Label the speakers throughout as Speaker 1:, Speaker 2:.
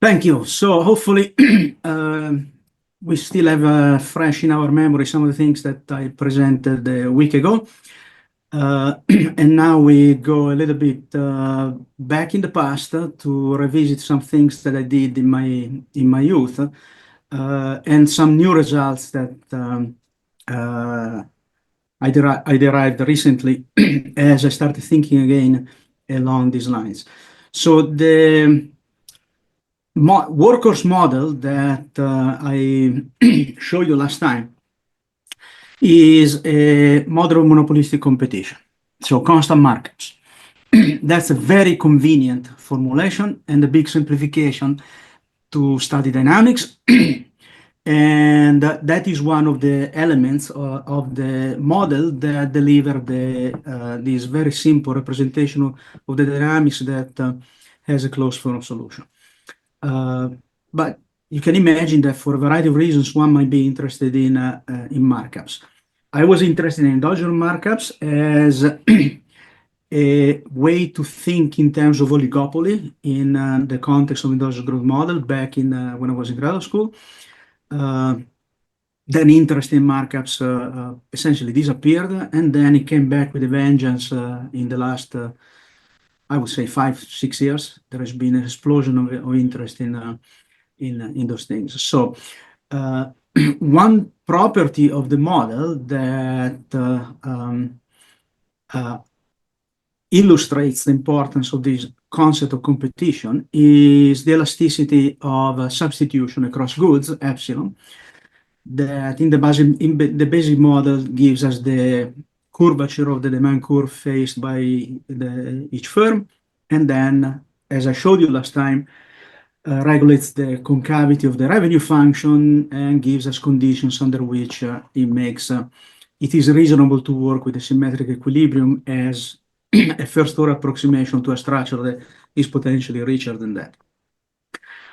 Speaker 1: Thank you. So hopefully we still have fresh in our memory some of the things that I presented a week ago. And now we go a little bit back in the past to revisit some things that I did in my youth and some new results that I derived recently as I started thinking again along these lines. So the workhorse model that I showed you last time is a model of monopolistic competition, so constant markets. That's a very convenient formulation and a big simplification to study dynamics. And that is one of the elements of the model that deliver this very simple representation of the dynamics that has a closed form solution. But you can imagine that for a variety of reasons, one might be interested in markups. I was interested in endogenous markups as a way to think in terms of oligopoly in the context of endogenous growth model back in when I was in graduate school. Then interest in markups essentially disappeared, and then it came back with a vengeance in the last, I would say, 5, 6 years. There has been an explosion of interest in those things. So one property of the model that illustrates the importance of this concept of competition is the elasticity of substitution across goods, epsilon, that in the basic model gives us the curvature of the demand curve faced by each firm, and then, as I showed you last time, regulates the concavity of the revenue function and gives us conditions under which it is reasonable to work with a symmetric equilibrium as a first order approximation to a structure that is potentially richer than that.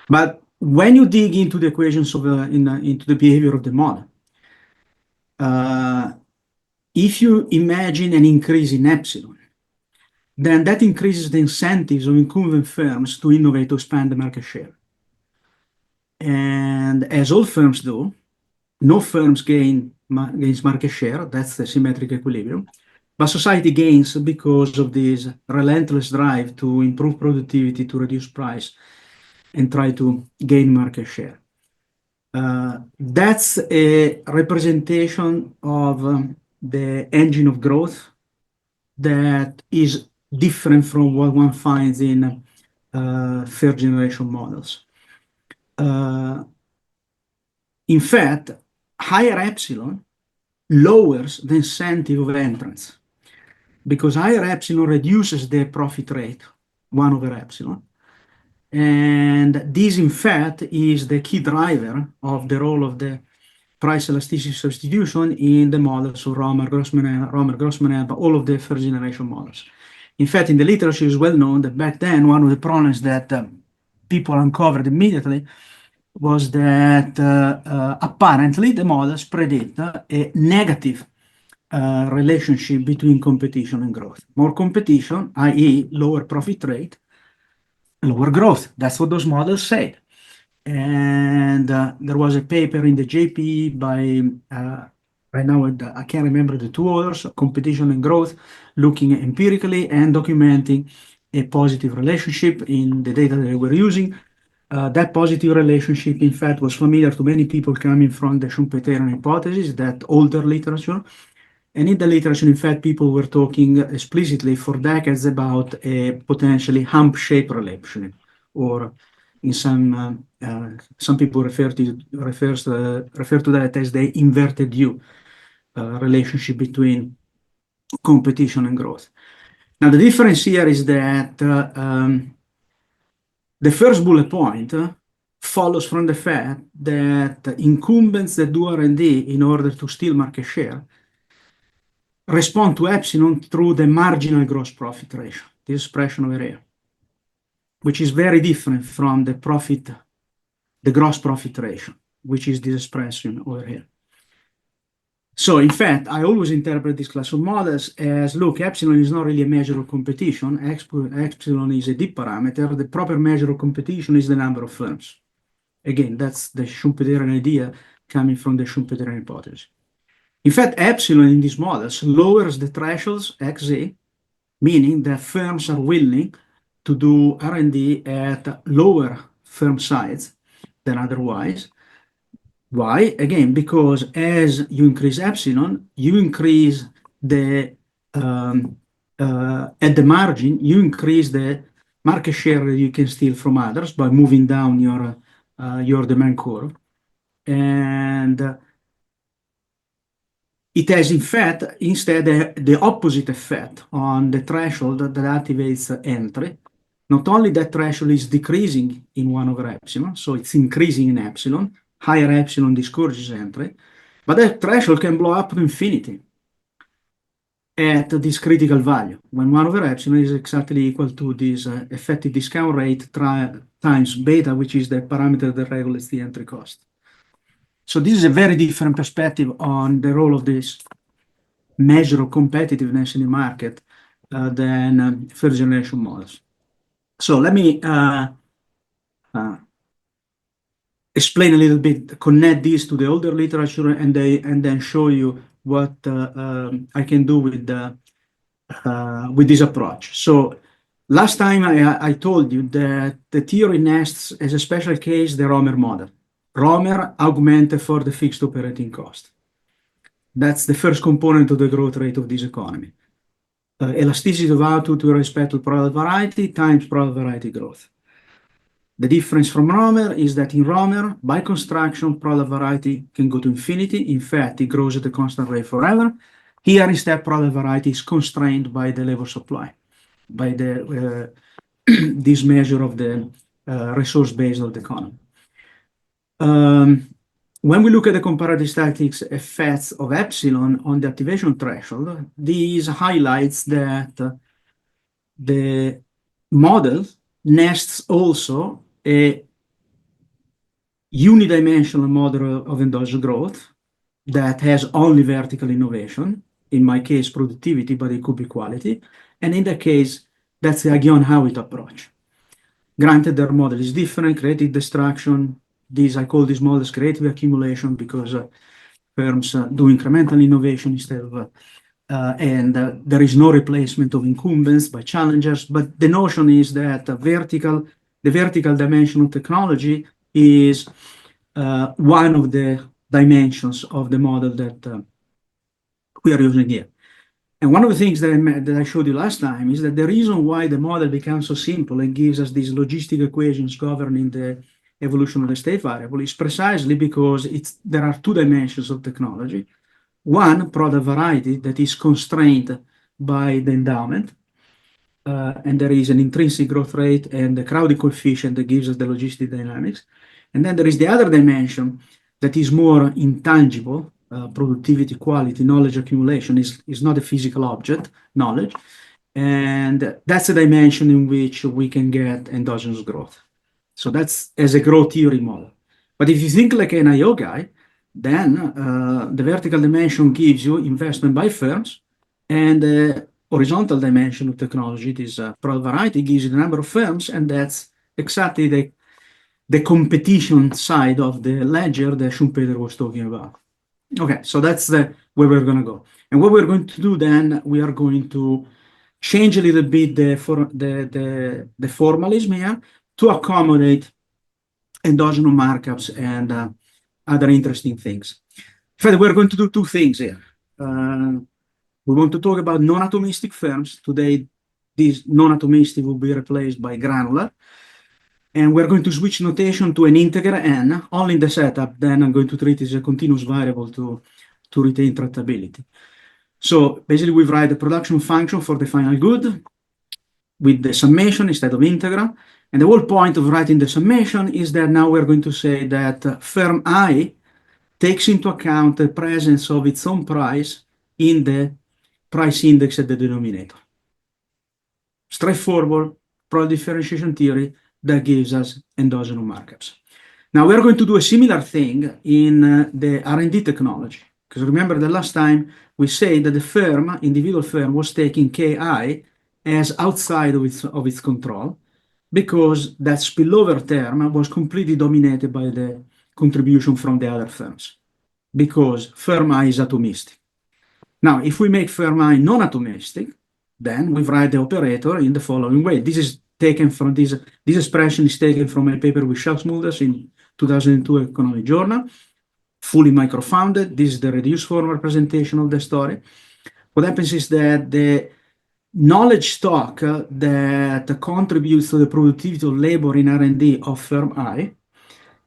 Speaker 1: But when you dig into the equations into the behavior of the model, if you imagine an increase in epsilon, then that increases the incentives of incumbent firms to innovate to expand the market share. And as all firms do, no firms gains market share. That's the symmetric equilibrium. But society gains because of this relentless drive to improve productivity, to reduce price, and try to gain market share. That's a representation of the engine of growth that is different from what one finds in third generation models. In fact, higher epsilon lowers the incentive of entrance because higher epsilon reduces the profit rate, 1 over epsilon. And this, in fact, is the key driver of the role of the price elasticity substitution in the models of Romer, Grossman, but all of the first generation models. In fact, in the literature, it's well known that back then, one of the problems that people uncovered immediately was that apparently the models predict a negative relationship between competition and growth. More competition, i.e. lower profit rate, lower growth. That's what those models said. And there was a paper in the JP by, right now, I can't remember the two authors, competition and growth, looking empirically and documenting a positive relationship in the data that they were using. That positive relationship, in fact, was familiar to many people coming from the Schumpeterian hypothesis, that older literature. And in the literature, in fact, people were talking explicitly for decades about a potentially hump-shaped relationship, or in some people refer to that as the inverted U relationship between competition and growth. Now, the difference here is that the first bullet point follows from the fact that incumbents that do R&D in order to steal market share respond to epsilon through the marginal gross profit ratio, this expression over here, which is very different from the gross profit ratio, which is this expression over here. So in fact, I always interpret this class of models as, look, epsilon is not really a measure of competition. Epsilon is a deep parameter. The proper measure of competition is the number of firms. Again, that's the Schumpeterian idea coming from the Schumpeterian hypothesis. In fact, epsilon in these models lowers the thresholds XZ, meaning that firms are willing to do R&D at lower firm size than otherwise. Why? Again, because as you increase epsilon, you increase the at the margin, you increase the market share that you can steal from others by moving down your demand curve. And it has, in fact, instead the opposite effect on the threshold that activates entry. Not only that threshold is decreasing in 1 over epsilon, so it's increasing in epsilon, higher epsilon discourages entry, but that threshold can blow up to infinity at this critical value, when 1 over epsilon is exactly equal to this effective discount rate times beta, which is the parameter that regulates the entry cost. So this is a very different perspective on the role of this measure of competitiveness in the market than first generation models. So let me explain a little bit, connect this to the older literature, and then show you what I can do with this approach. So last time I told you that the theory nests as a special case the Romer model. Romer augmented for the fixed operating cost. That's the first component of the growth rate of this economy. Elasticity of output with respect to product variety times product variety growth. The difference from Romer is that in Romer, by construction, product variety can go to infinity. In fact, it grows at a constant rate forever. Here, instead, product variety is constrained by the labor supply, by this measure of the resource base of the economy. When we look at the comparative statistics effects of epsilon on the activation threshold, these highlights that the model nests also a unidimensional model of endogenous growth that has only vertical innovation, in my case, productivity, but it could be quality. And in that case, that's the Aghion-Howitt approach. Granted, their model is different, creative destruction. I call these models creative accumulation because firms do incremental innovation instead of, and there is no replacement of incumbents by challengers. But the notion is that the vertical dimension of technology is one of the dimensions of the model that we are using here. And one of the things that I showed you last time is that the reason why the model becomes so simple and gives us these logistic equations governing the evolution of the state variable is precisely because there are two dimensions of technology. One, product variety, that is constrained by the endowment, and there is an intrinsic growth rate and the crowding coefficient that gives us the logistic dynamics. And then there is the other dimension that is more intangible, productivity, quality, knowledge accumulation is not a physical object, knowledge. And that's a dimension in which we can get endogenous growth. So that's as a growth theory model. But if you think like an IO guy, then the vertical dimension gives you investment by firms, and the horizontal dimension of technology, this product variety, gives you the number of firms, and that's exactly the competition side of the ledger that Schumpeter was talking about. Okay, so that's where we're going to go. And what we're going to do then, we are going to change a little bit the formalism here to accommodate endogenous markups and other interesting things. In fact, we're going to do two things here. We want to talk about non-atomistic firms. Today, these non-atomistic will be replaced by granular. And we're going to switch notation to an integer n, only in the setup. Then I'm going to treat it as a continuous variable to retain tractability. So basically, we write the production function for the final good with the summation instead of integral. And the whole point of writing the summation is that now we're going to say that firm I takes into account the presence of its own price in the price index at the denominator. Straightforward product differentiation theory that gives us endogenous markups. Now we're going to do a similar thing in the R&D technology. Because remember the last time we said that the firm, individual firm, was taking KI as outside of its control because that spillover term was completely dominated by the contribution from the other firms because firm I is atomistic. Now, if we make firm I non-atomistic, then we write the operator in the following way. This is taken from this expression is taken from a paper with Smulders in 2002 Economic Journal, fully microfounded. This is the reduced form representation of the story. What happens is that the knowledge stock that contributes to the productivity of labor in R&D of firm I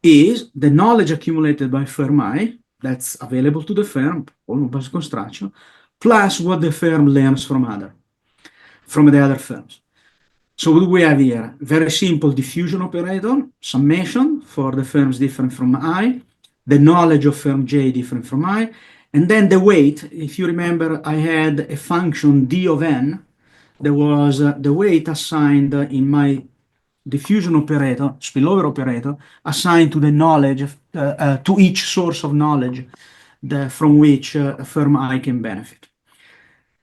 Speaker 1: is the knowledge accumulated by firm I that's available to the firm, almost by construction, plus what the firm learns from the other firms. So what do we have here? Very simple diffusion operator, summation for the firms different from I, the knowledge of firm J different from I, and then the weight. If you remember, I had a function D of n. There was the weight assigned in my diffusion operator, spillover operator, assigned to the knowledge, to each source of knowledge from which a firm I can benefit.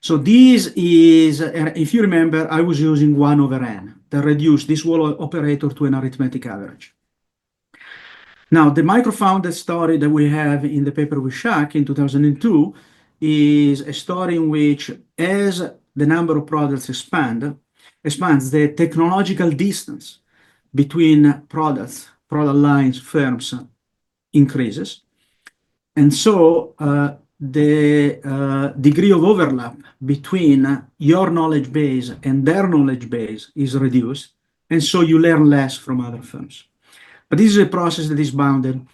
Speaker 1: So this is, if you remember, I was using 1 over n that reduced this whole operator to an arithmetic average. Now, the microfounded story that we have in the paper with Schack in 2002 is a story in which, as the number of products expands, the technological distance between product lines, firms increases. And so the degree of overlap between your knowledge base and their knowledge base is reduced. And so you learn less from other firms. But this is a process that is bounded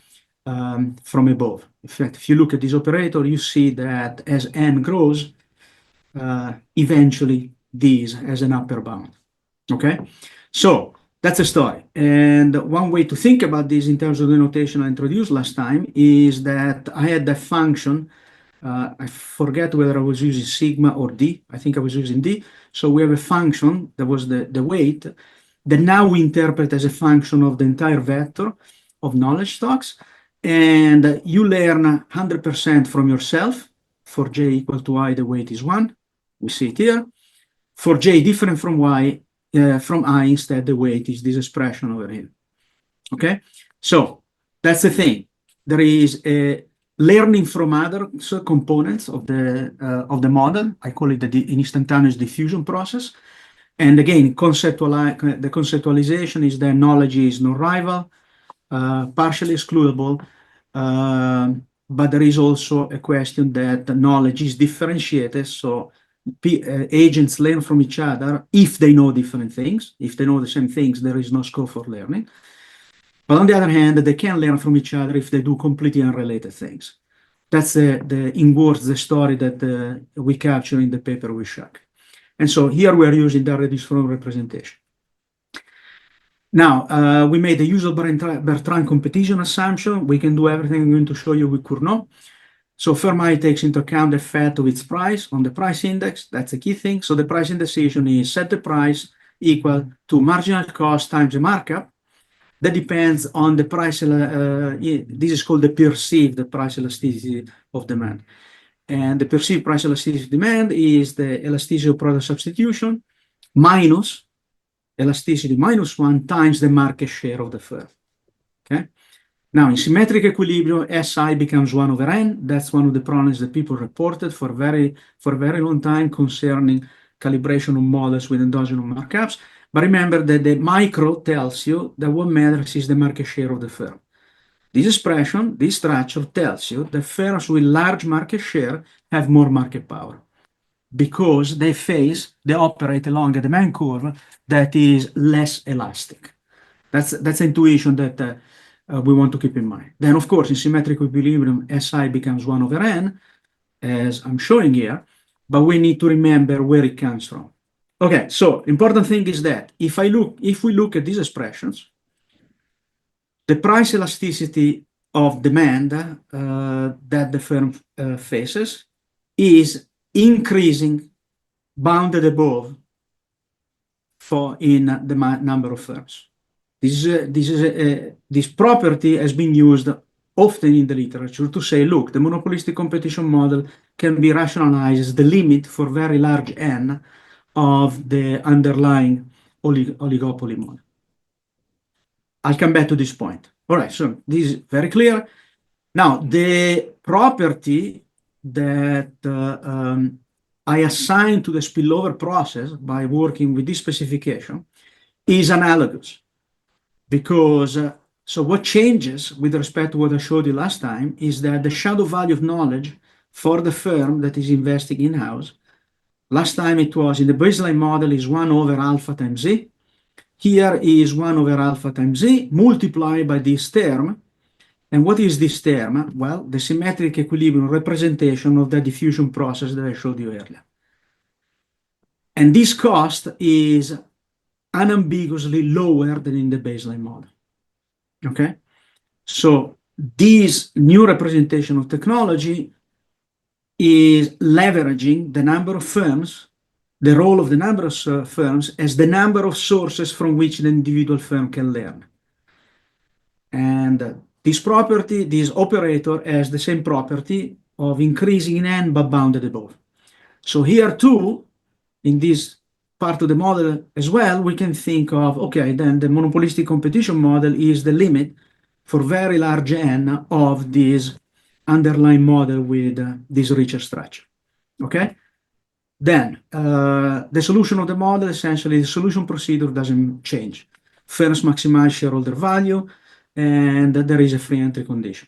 Speaker 1: from above. In fact, if you look at this operator, you see that as n grows, eventually this has an upper bound. Okay? So that's a story. And one way to think about this in terms of the notation I introduced last time is that I had that function. I forget whether I was using sigma or D. I think I was using D. So we have a function that was the weight that now we interpret as a function of the entire vector of knowledge stocks. And you learn 100% from yourself. For j equal to I, the weight is 1. We see it here. For j different from y, from I, instead, the weight is this expression over here. Okay? So that's the thing. There is a learning from other components of the model. I call it an instantaneous diffusion process. And again, the conceptualization is that knowledge is non-rival, partially excludable, but there is also a question that knowledge is differentiated. So agents learn from each other if they know different things. If they know the same things, there is no scope for learning. But on the other hand, they can learn from each other if they do completely unrelated things. That's in words, the story that we capture in the paper with Schack. And so here we are using the reduced form representation. Now, we made the usual Bertrand competition assumption. We can do everything I'm going to show you with Cournot. So firm I takes into account the effect of its price on the price index. That's a key thing. So the price indexation is set the price equal to marginal cost times the markup. That depends on the price. This is called the perceived price elasticity of demand. And the perceived price elasticity of demand is the elasticity of product substitution minus elasticity minus 1 times the market share of the firm. Okay? Now, in symmetric equilibrium, SI becomes 1 over n. That's one of the problems that people reported for a very long time concerning calibration of models with endogenous markups. But remember that the micro tells you that what matters is the market share of the firm. This expression, this structure tells you that firms with large market share have more market power because they operate along a demand curve that is less elastic. That's intuition that we want to keep in mind. Then, of course, in symmetric equilibrium, SI becomes 1 over n, as I'm showing here, but we need to remember where it comes from. Okay, so important thing is that if we look at these expressions, the price elasticity of demand that the firm faces is increasing bounded above in the number of firms. This property has been used often in the literature to say, look, the monopolistic competition model can be rationalized as the limit for very large N of the underlying oligopoly model. I'll come back to this point. All right, so this is very clear. Now, the property that I assign to the spillover process by working with this specification is analogous because so what changes with respect to what I showed you last time is that the shadow value of knowledge for the firm that is investing in-house, last time it was in the baseline model is 1 over alpha times Z. Here is 1 over alpha times Z multiplied by this term. And what is this term? Well, the symmetric equilibrium representation of the diffusion process that I showed you earlier. And this cost is unambiguously lower than in the baseline model. Okay? So this new representation of technology is leveraging the number of firms, the role of the number of firms as the number of sources from which an individual firm can learn. And this property, this operator has the same property of increasing in n but bounded above. So here too, in this part of the model as well, we can think of, okay, then the monopolistic competition model is the limit for very large n of this underlying model with this richer structure. Okay? Then the solution of the model, essentially the solution procedure doesn't change. Firms maximize shareholder value, and there is a free entry condition.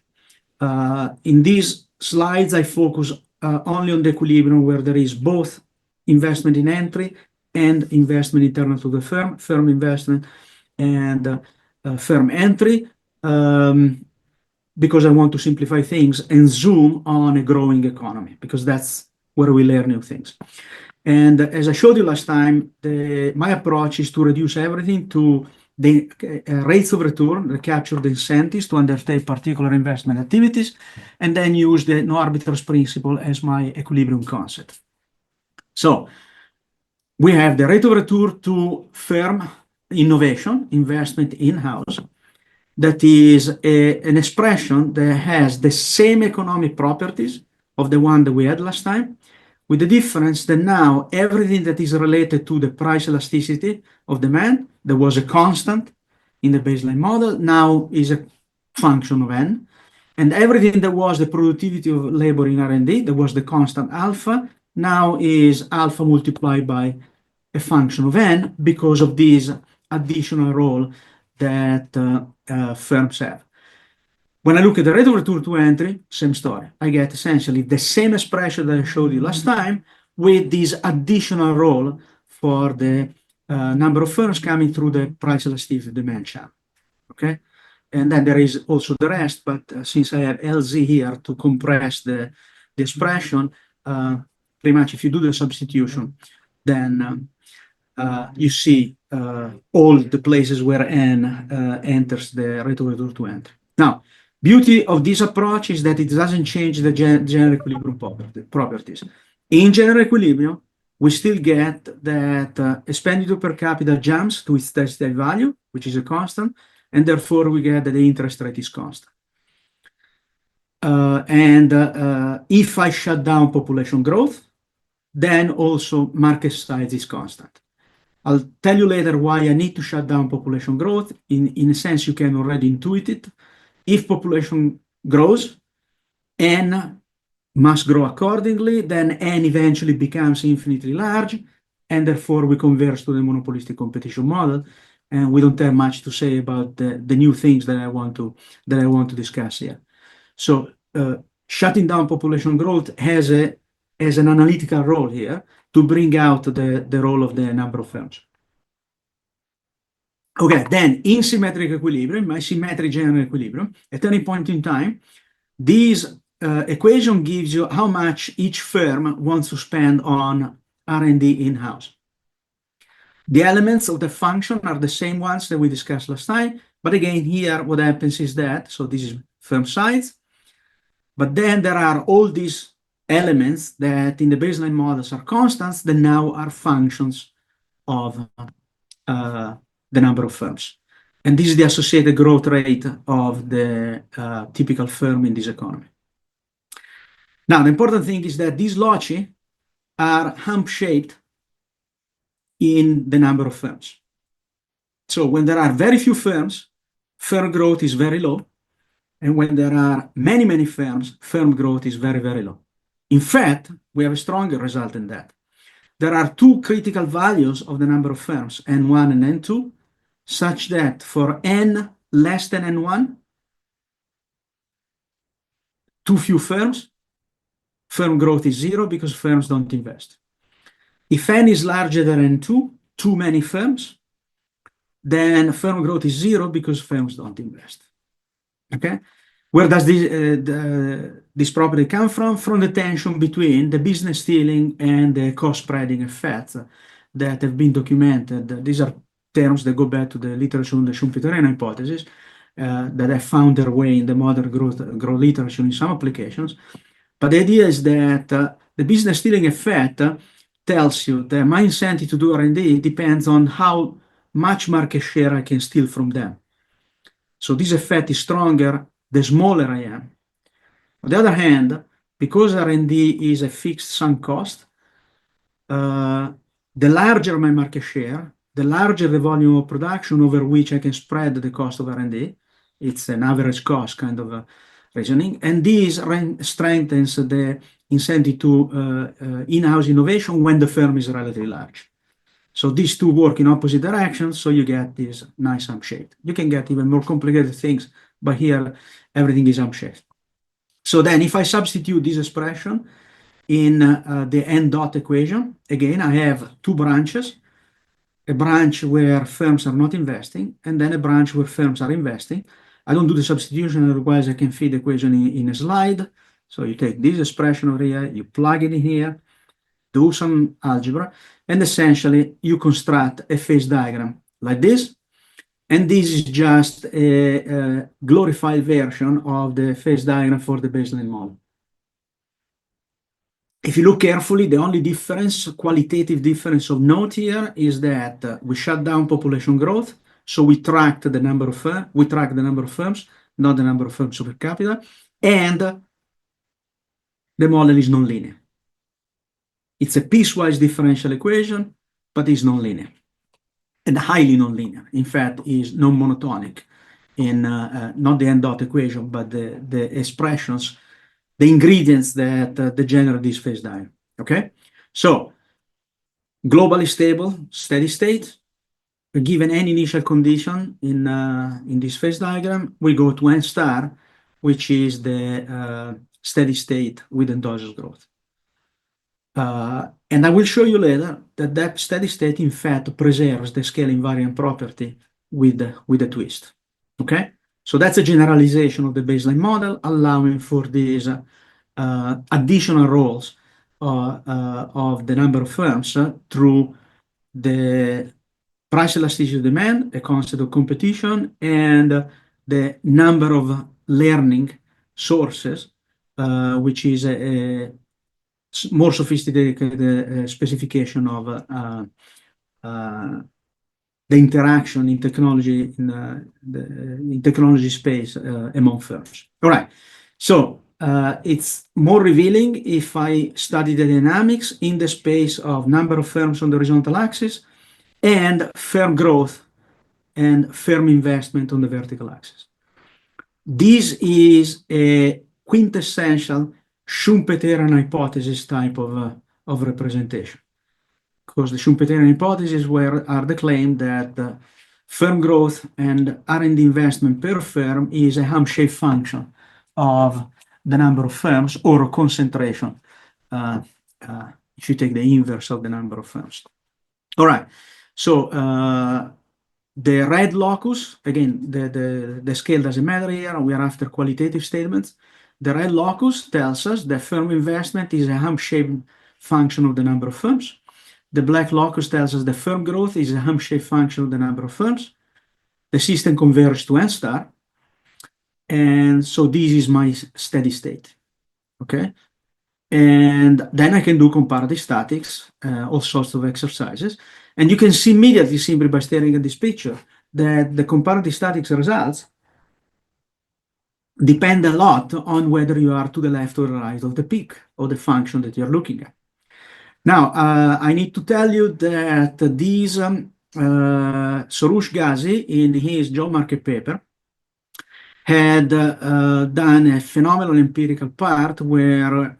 Speaker 1: In these slides, I focus only on the equilibrium where there is both investment in entry and investment internal to the firm, firm investment and firm entry, because I want to simplify things and zoom on a growing economy, because that's where we learn new things. And as I showed you last time, my approach is to reduce everything to the rates of return that capture the incentives to undertake particular investment activities, and then use the no arbitrage principle as my equilibrium concept. So we have the rate of return to firm innovation, investment in-house, that is an expression that has the same economic properties of the one that we had last time, with the difference that now everything that is related to the price elasticity of demand, that was a constant in the baseline model, now is a function of n. And everything that was the productivity of labor in R&D, that was the constant alpha, now is alpha multiplied by a function of n because of this additional role that firms have. When I look at the rate of return to entry, same story. I get essentially the same expression that I showed you last time with this additional role for the number of firms coming through the price elasticity demand channel. Okay? And then there is also the rest, but since I have LZ here to compress the expression, pretty much if you do the substitution, then you see all the places where n enters the rate of return to entry. Now, beauty of this approach is that it doesn't change the general equilibrium properties. In general equilibrium, we still get that expenditure per capita jumps to its steady state value, which is a constant, and therefore we get that the interest rate is constant. If I shut down population growth, then also market size is constant. I'll tell you later why I need to shut down population growth. In a sense, you can already intuit it. If population grows, n must grow accordingly, then n eventually becomes infinitely large, and therefore we converge to the monopolistic competition model. And we don't have much to say about the new things that I want to discuss here. So shutting down population growth has an analytical role here to bring out the role of the number of firms. Okay, then in symmetric equilibrium, my symmetric general equilibrium, at any point in time, this equation gives you how much each firm wants to spend on R&D in-house. The elements of the function are the same ones that we discussed last time, but again, here what happens is that, so this is firm size, but then there are all these elements that in the baseline models are constants that now are functions of the number of firms. And this is the associated growth rate of the typical firm in this economy. Now, the important thing is that these loci are hump-shaped in the number of firms. So when there are very few firms, firm growth is very low. And when there are many, many firms, firm growth is very, very low. In fact, we have a stronger result than that. There are two critical values of the number of firms, N1 and N2, such that for N less than N1, too few firms, firm growth is zero because firms don't invest. If N is larger than N2, too many firms, then firm growth is zero because firms don't invest. Okay? Where does this property come from? From the tension between the business stealing and the cost spreading effects that have been documented. These are terms that go back to the literature on the Schumpeterian hypothesis that have found their way in the modern growth literature in some applications. But the idea is that the business stealing effect tells you that my incentive to do R&D depends on how much market share I can steal from them. So this effect is stronger the smaller I am. On the other hand, because R&D is a fixed sunk cost, the larger my market share, the larger the volume of production over which I can spread the cost of R&D. It's an average cost kind of reasoning. And this strengthens the incentive to in-house innovation when the firm is relatively large. So these two work in opposite directions, so you get this nice hump shape. You can get even more complicated things, but here everything is hump shaped. So then if I substitute this expression in the N dot equation, again, I have two branches, a branch where firms are not investing, and then a branch where firms are investing. I don't do the substitution, otherwise I can feed the equation in a slide. So you take this expression over here, you plug it in here, do some algebra, and essentially you construct a phase diagram like this. And this is just a glorified version of the phase diagram for the baseline model. If you look carefully, the only difference, qualitative difference of note here is that we shut down population growth. So we track the number of firms, not the number of firms per capita, and the model is nonlinear. It's a piecewise differential equation, but it's nonlinear and highly nonlinear. In fact, is non-monotonic in not the N dot equation, but the expressions, the ingredients that generate this phase diagram. Okay, so globally stable, steady state. Given any initial condition in this phase diagram, we go to N star, which is the steady state with endogenous growth. And I will show you later that steady state, in fact, preserves the scale invariant property with a twist. Okay, so that's a generalization of the baseline model, allowing for these additional roles of the number of firms through the price elasticity of demand, a concept of competition, and the number of learning sources, which is a more sophisticated specification of the interaction in technology in technology space among firms. All right, so it's more revealing if I study the dynamics in the space of number of firms on the horizontal axis and firm growth and firm investment on the vertical axis. This is a quintessential Schumpeterian hypothesis type of representation, because the Schumpeterian hypothesis are the claim that firm growth and R&D investment per firm is a hump-shaped function of the number of firms or a concentration, if you take the inverse of the number of firms. All right, so the red locus, again, the scale doesn't matter here, we are after qualitative statements. The red locus tells us that firm investment is a hump-shaped function of the number of firms. The black locus tells us that firm growth is a hump-shaped function of the number of firms. The system converges to N star. And so this is my steady state, okay? And then I can do comparative statics, all sorts of exercises. And you can see immediately, simply by staring at this picture, that the comparative statics results depend a lot on whether you are to the left or right of the peak of the function that you're looking at. Now, I need to tell you that these Soroush Ghazi, in his job market paper, had done a phenomenal empirical part where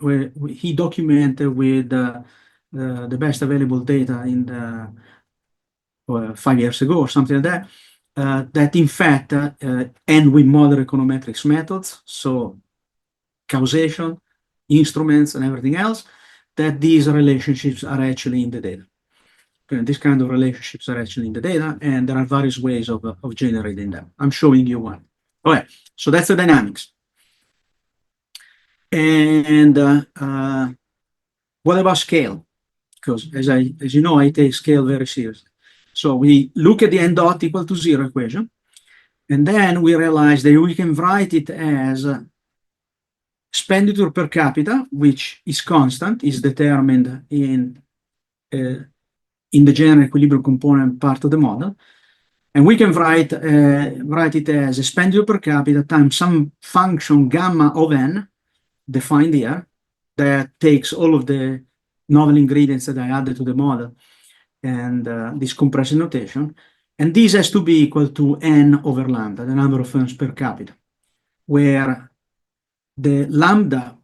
Speaker 1: he documented with the best available data in the 5 years ago or something like that, that in fact, and with modern econometrics methods, so causation, instruments, and everything else, that these relationships are actually in the data. These kind of relationships are actually in the data, and there are various ways of generating them. I'm showing you one. Okay, so that's the dynamics. And what about scale? Because as you know, I take scale very seriously. So we look at the n dot equal to 0 equation, and then we realize that we can write it as expenditure per capita, which is constant, is determined in the general equilibrium component part of the model. And we can write it as expenditure per capita times some function gamma of n, defined here, that takes all of the novel ingredients that I added to the model and this compression notation. And this has to be equal to n over lambda, the number of firms per capita, where the lambda,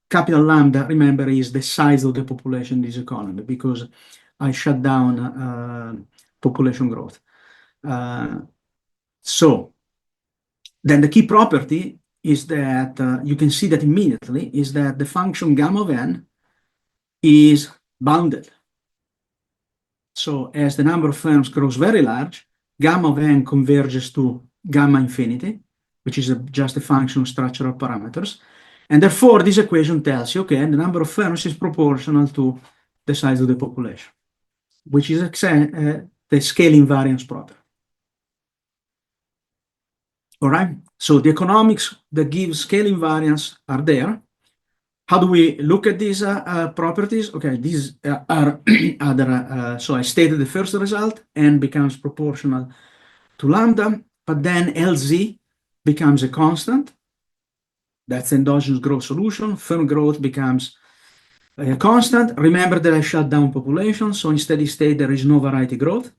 Speaker 1: capital lambda, remember, is the size of the population in this economy, because I shut down population growth. So then the key property is that you can see that immediately is that the function gamma of n is bounded. So as the number of firms grows very large, gamma of n converges to gamma infinity, which is just a function of structural parameters. And therefore, this equation tells you, okay, the number of firms is proportional to the size of the population, which is the scale invariance property. All right, so the economics that give scale invariance are there. How do we look at these properties? Okay, these are other, so I stated the first result, n becomes proportional to lambda, but then LZ becomes a constant. That's endogenous growth solution. Firm growth becomes a constant. Remember that I shut down population, so in steady state there is no variety growth.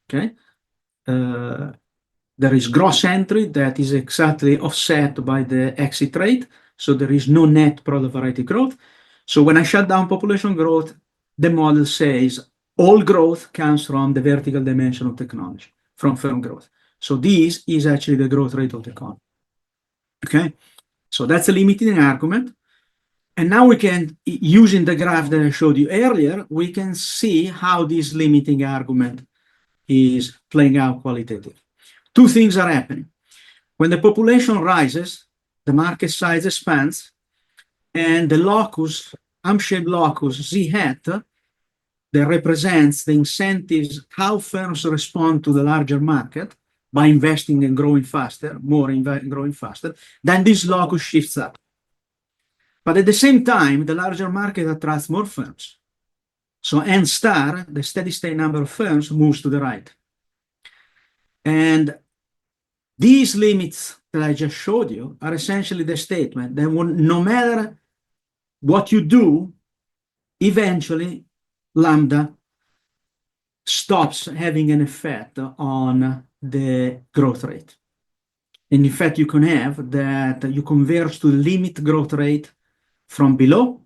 Speaker 1: Okay, there is gross entry that is exactly offset by the exit rate, so there is no net product variety growth. So when I shut down population growth, the model says all growth comes from the vertical dimension of technology, from firm growth. So this is actually the growth rate of the economy. Okay, so that's a limiting argument. And now we can, using the graph that I showed you earlier, we can see how this limiting argument is playing out qualitatively. Two things are happening. When the population rises, the market size expands, and the locus, M-shaped locus, Z hat, that represents the incentives, how firms respond to the larger market by investing and growing faster, growing faster, then this locus shifts up. But at the same time, the larger market attracts more firms. So N star, the steady state number of firms, moves to the right. And these limits that I just showed you are essentially the statement that no matter what you do, eventually lambda stops having an effect on the growth rate. And in fact, you can have that you converge to the limit growth rate from below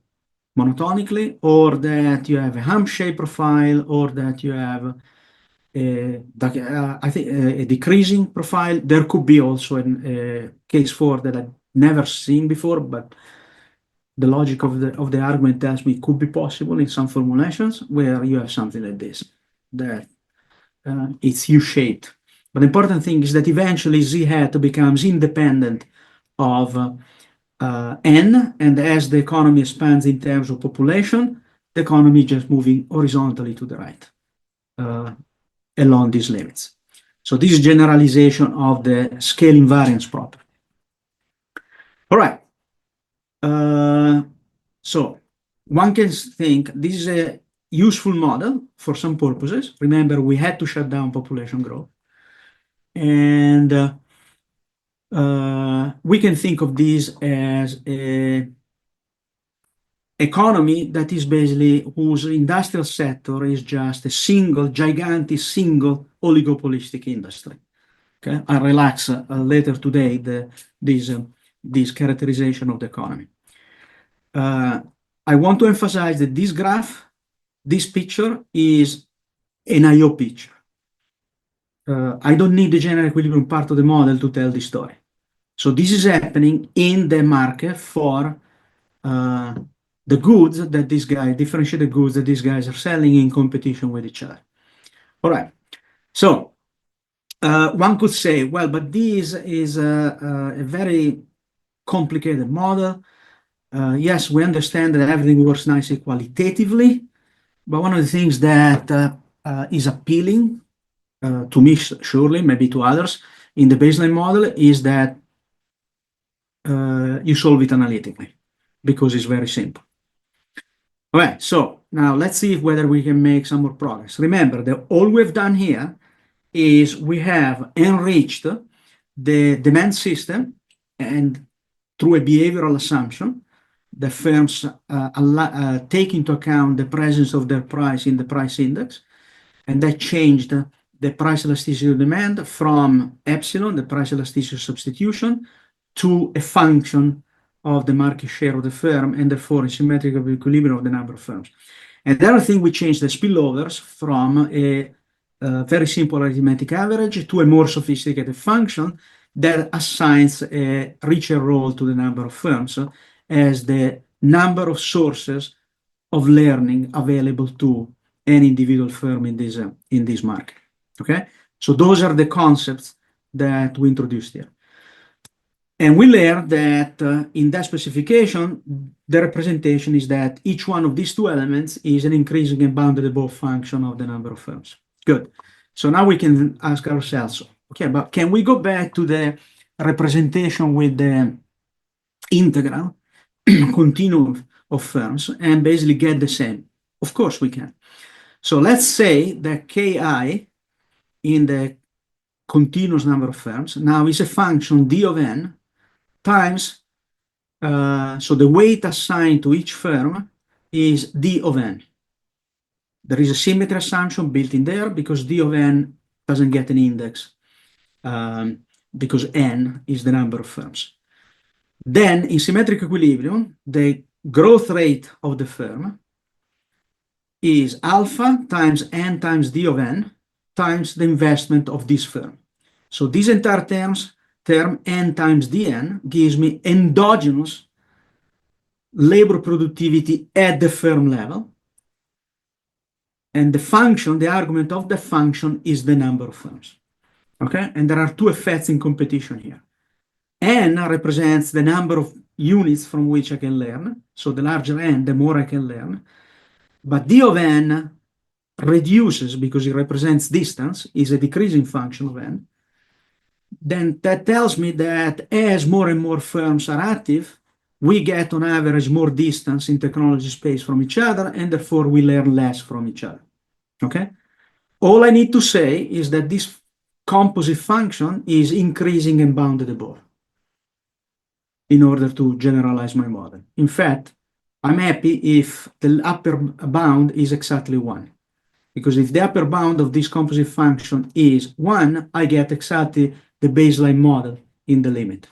Speaker 1: monotonically, or that you have a hump-shaped profile, or that you have I think a decreasing profile. There could be also a case 4 that I've never seen before, but the logic of the argument tells me it could be possible in some formulations where you have something like this, that it's U-shaped. But the important thing is that eventually Z hat becomes independent of N, and as the economy expands in terms of population, the economy is just moving horizontally to the right along these limits. So this is generalization of the scale invariance property. All right. So one can think this is useful model for some purposes. Remember, we had to shut down population growth. And we can think of this as a economy that is basically whose industrial sector is just a single, gigantic, single oligopolistic industry. Okay, I'll relax later today this characterization of the economy. I want to emphasize that this graph, this picture is an IO picture. I don't need the general equilibrium part of the model to tell the story. So this is happening in the market for the goods that these guys, differentiated goods that these guys are selling in competition with each other. All right. So one could say, well, but this is a very complicated model. Yes, we understand that everything works nicely qualitatively, but one of the things that is appealing to me, surely, maybe to others, in the baseline model is that you solve it analytically because it's very simple. All right, so now let's see whether we can make some more progress. Remember that all we've done here is we have enriched the demand system and through a behavioral assumption, the firms take into account the presence of their price in the price index, and that changed the price elasticity of demand from epsilon, the price elasticity substitution, to a function of the market share of the firm and therefore a symmetrical equilibrium of the number of firms. And the other thing, we changed the spillovers from a very simple arithmetic average to a more sophisticated function that assigns a richer role to the number of firms as the number of sources of learning available to any individual firm in this market. Okay, so those are the concepts that we introduced here. And we learned that in that specification, the representation is that each one of these two elements is an increasing and bounded above function of the number of firms. Good. So now we can ask ourselves, okay, but can we go back to the representation with the integral continuum of firms and basically get the same? Of course we can. So let's say that Ki in the continuous number of firms now is a function d of n times, so the weight assigned to each firm is d of n. There is a symmetry assumption built in there because d of n doesn't get an index because n is the number of firms. Then in symmetric equilibrium, the growth rate of the firm is alpha times n times d of n times the investment of this firm. So this entire term n times dn gives me endogenous labor productivity at the firm level. And the function, the argument of the function is the number of firms. Okay, and there are two effects in competition here. N represents the number of units from which I can learn. So the larger n, the more I can learn. But d of n reduces because it represents distance, is a decreasing function of n. Then that tells me that as more and more firms are active, we get on average more distance in technology space from each other, and therefore we learn less from each other. Okay? All I need to say is that this composite function is increasing and bounded above in order to generalize my model. In fact, I'm happy if the upper bound is exactly 1. Because if the upper bound of this composite function is 1, I get exactly the baseline model in the limit.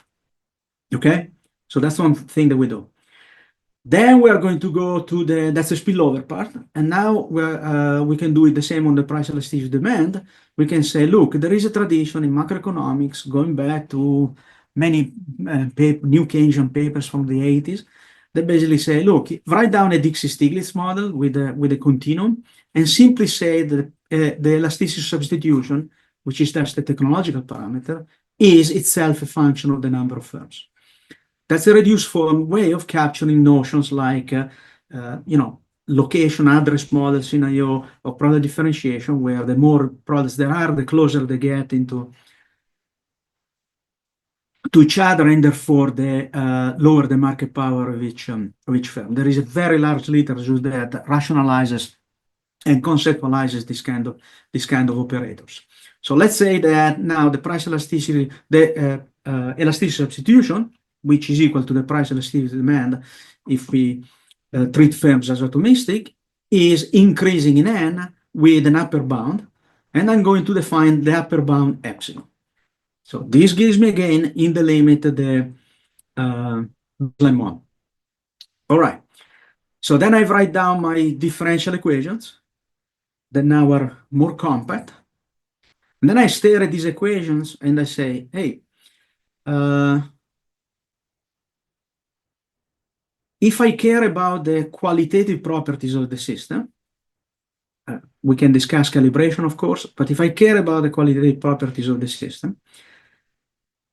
Speaker 1: Okay? So that's one thing that we do. Then we are going to go to that's the spillover part. And now we can do it the same on the price elasticity of demand. We can say, look, there is a tradition in macroeconomics going back to many new Keynesian papers from the 80s that basically say, look, write down a Dixie-Stiglitz model with a continuum and simply say that the elasticity substitution, which is just a technological parameter, is itself a function of the number of firms. That's a reduced form way of capturing notions like, location address models in IO or product differentiation, where the more products there are, the closer they get to each other, and therefore the lower the market power of each firm. There is a very large literature that rationalizes and conceptualizes this kind of operators. So let's say that now the price elasticity, the elasticity substitution, which is equal to the price elasticity demand if we treat firms as atomistic, is increasing in n with an upper bound, and I'm going to define the upper bound epsilon. So this gives me again in the limit the baseline model. All right. So then I write down my differential equations that now are more compact. And then I stare at these equations and I say, hey, if I care about the qualitative properties of the system, we can discuss calibration, of course, but if I care about the qualitative properties of the system,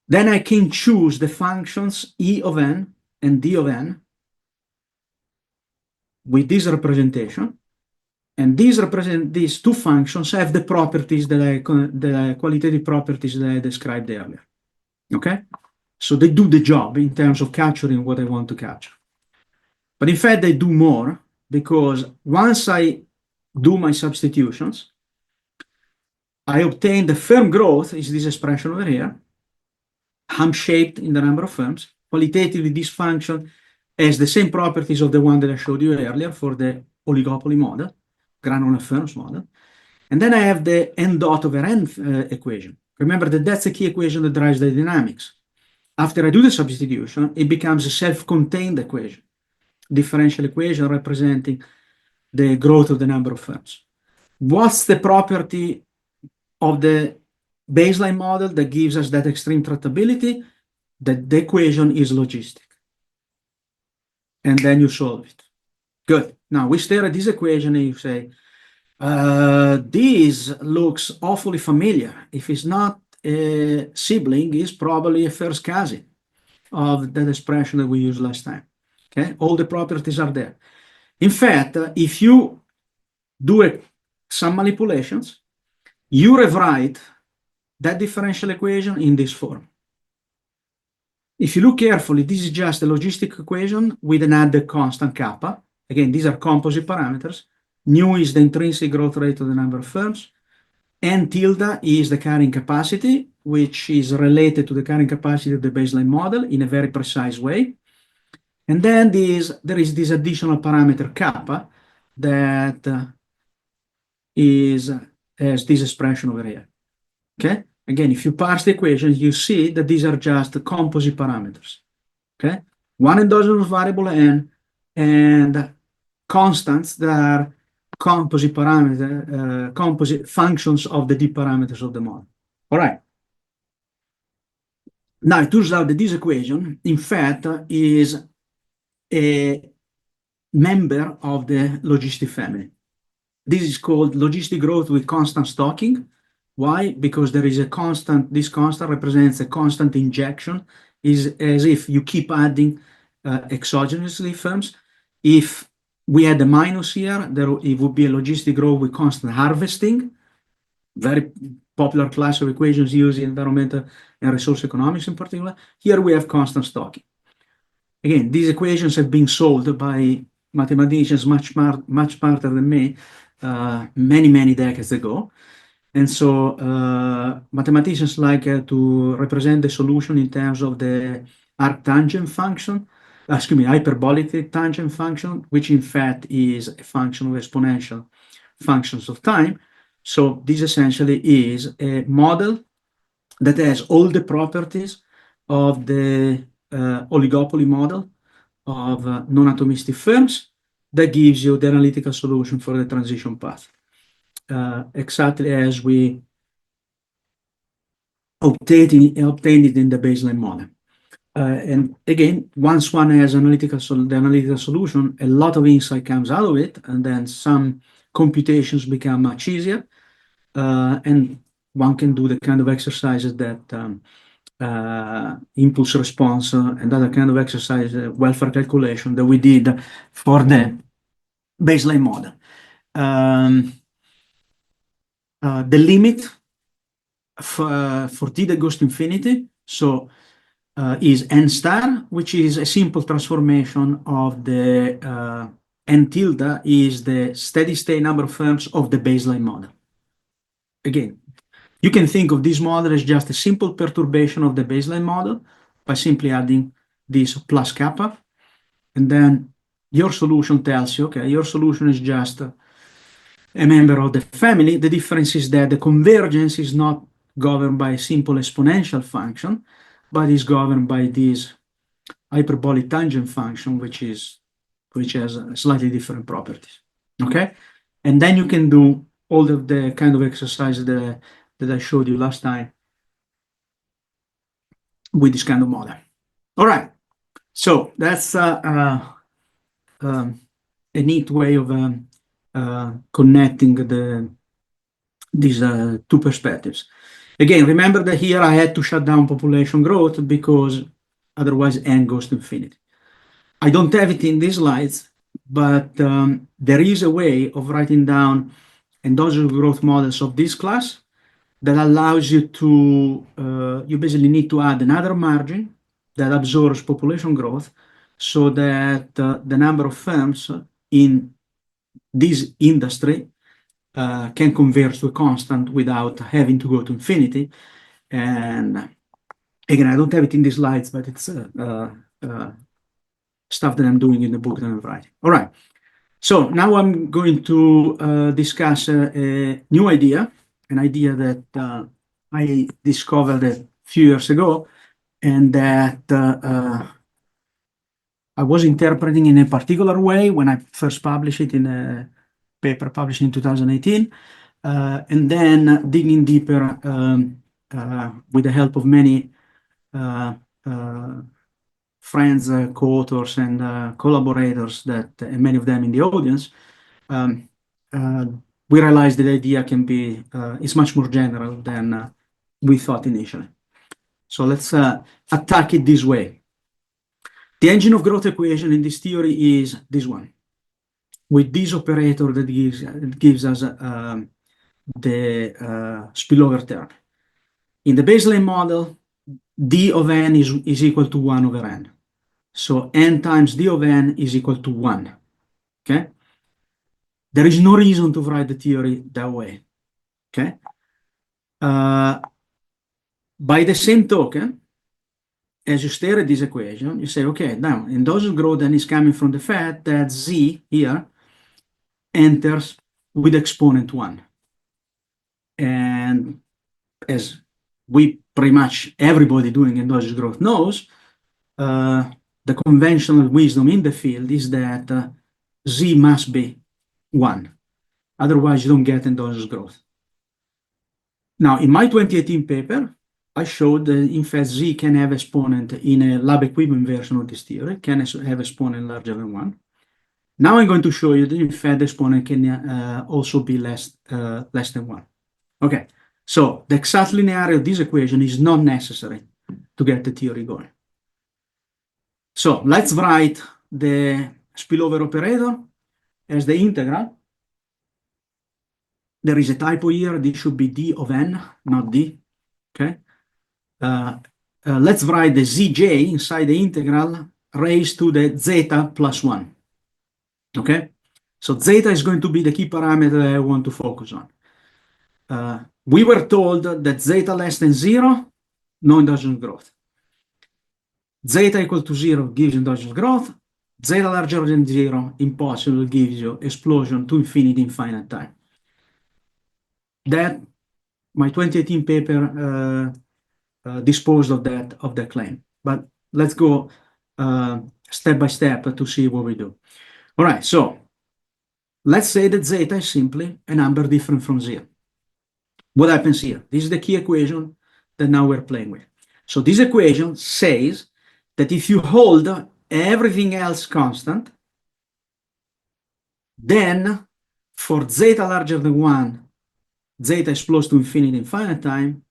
Speaker 1: then I can choose the functions E of n and D of n with this representation. And these two functions have the properties the qualitative properties that I described earlier. Okay? So they do the job in terms of capturing what I want to capture. But in fact, they do more because once I do my substitutions, I obtain the firm growth, is this expression over here, ham-shaped in the number of firms. Qualitatively, this function has the same properties of the one that I showed you earlier for the oligopoly model, granular firms model. And then I have the n dot over n equation. Remember that that's the key equation that drives the dynamics. After I do the substitution, it becomes a self-contained equation, differential equation representing the growth of the number of firms. What's the property of the baseline model that gives us that extreme tractability? That the equation is logistic. And then you solve it. Good. Now we stare at this equation and you say, this looks awfully familiar. If it's not a sibling, it's probably a first cousin of that expression that we used last time. Okay, all the properties are there. In fact, if you do some manipulations, you rewrite that differential equation in this form. If you look carefully, this is just a logistic equation with an added constant kappa. Again, these are composite parameters. Nu is the intrinsic growth rate of the number of firms. N tilde is the carrying capacity, which is related to the carrying capacity of the baseline model in a very precise way. And then there is this additional parameter kappa that has this expression over here. Okay? Again, if you parse the equations, you see that these are just composite parameters. Okay? One endogenous variable n and constants that are composite parameter, composite functions of the d parameters of the model. All right. Now it turns out that this equation, in fact, is a member of the logistic family. This is called logistic growth with constant stocking. Why? Because there is a constant, this constant represents a constant injection, is as if you keep adding exogenously firms. If we had a minus here, it would be a logistic growth with constant harvesting, very popular class of equations used in environmental and resource economics in particular. Here we have constant stocking. Again, these equations have been solved by mathematicians much smarter than me many decades ago. And so mathematicians like to represent the solution in terms of the arctangent function, hyperbolic tangent function, which in fact is a function of exponential functions of time. So this essentially is a model that has all the properties of the oligopoly model of non-atomistic firms that gives you the analytical solution for the transition path. Exactly as we obtained it in the baseline model. And again, once one has the analytical solution, a lot of insight comes out of it, and then some computations become much easier, and one can do the kind of exercises that impulse response and other kind of exercise, welfare calculation that we did for the baseline model. The limit for t that goes to infinity, so is n star, which is a simple transformation of the N tilde is the steady state number of firms of the baseline model. Again, you can think of this model as just a simple perturbation of the baseline model by simply adding this plus kappa. And then your solution tells you, okay, your solution is just a member of the family. The difference is that the convergence is not governed by a simple exponential function, but is governed by this hyperbolic tangent function, which has slightly different properties. Okay, and then you can do all of the kind of exercises that I showed you last time with this kind of model. All right, so that's a neat way of connecting these two perspectives. Again, remember that here I had to shut down population growth because otherwise n goes to infinity. I don't have it in these slides, but there is a way of writing down endogenous growth models of this class that allows you to, you basically need to add another margin that absorbs population growth so that the number of firms in this industry can converge to a constant without having to go to infinity. And again, I don't have it in these slides, but it's stuff that I'm doing in the book that I'm writing. All right. So now I'm going to discuss a new idea, an idea that I discovered a few years ago, and that I was interpreting in a particular way when I first published it in a paper published in 2018, and then digging deeper with the help of many friends, co-authors, and collaborators, and many of them in the audience, we realized that the idea can be is much more general than we thought initially. So let's attack it this way. The engine of growth equation in this theory is this one, with this operator that gives us the spillover term. In the baseline model, d of n is equal to 1 over n. So n times d of n is equal to 1. Okay? There is no reason to write the theory that way. Okay? By the same token, as you stare at this equation, you say, okay, now endogenous growth then is coming from the fact that z here enters with exponent 1. And as we pretty much everybody doing endogenous growth knows, the conventional wisdom in the field is that z must be 1. Otherwise, you don't get endogenous growth. Now, in my 2018 paper, I showed that in fact z can have exponent in a lab equivalent version of this theory, can have exponent larger than 1. Now I'm going to show you that in fact the exponent can also be less than 1. Okay, so the exact linearity of this equation is not necessary to get the theory going. So let's write the spillover operator as the integral. There is a typo here. This should be d of n, not d. Okay. Let's write the zj inside the integral raised to the zeta plus 1. Okay. So zeta is going to be the key parameter that I want to focus on. We were told that zeta less than 0, no endogenous growth. Zeta equal to 0 gives endogenous growth. Zeta larger than 0, impossible, gives you explosion to infinity in finite time. That my 2018 paper disposed of that claim. But let's go step by step to see what we do. All right, so let's say that zeta is simply a number different from 0. What happens here? This is the key equation that now we're playing with. So this equation says that if you hold everything else constant, then for zeta larger than 1, zeta explodes to infinity in finite time.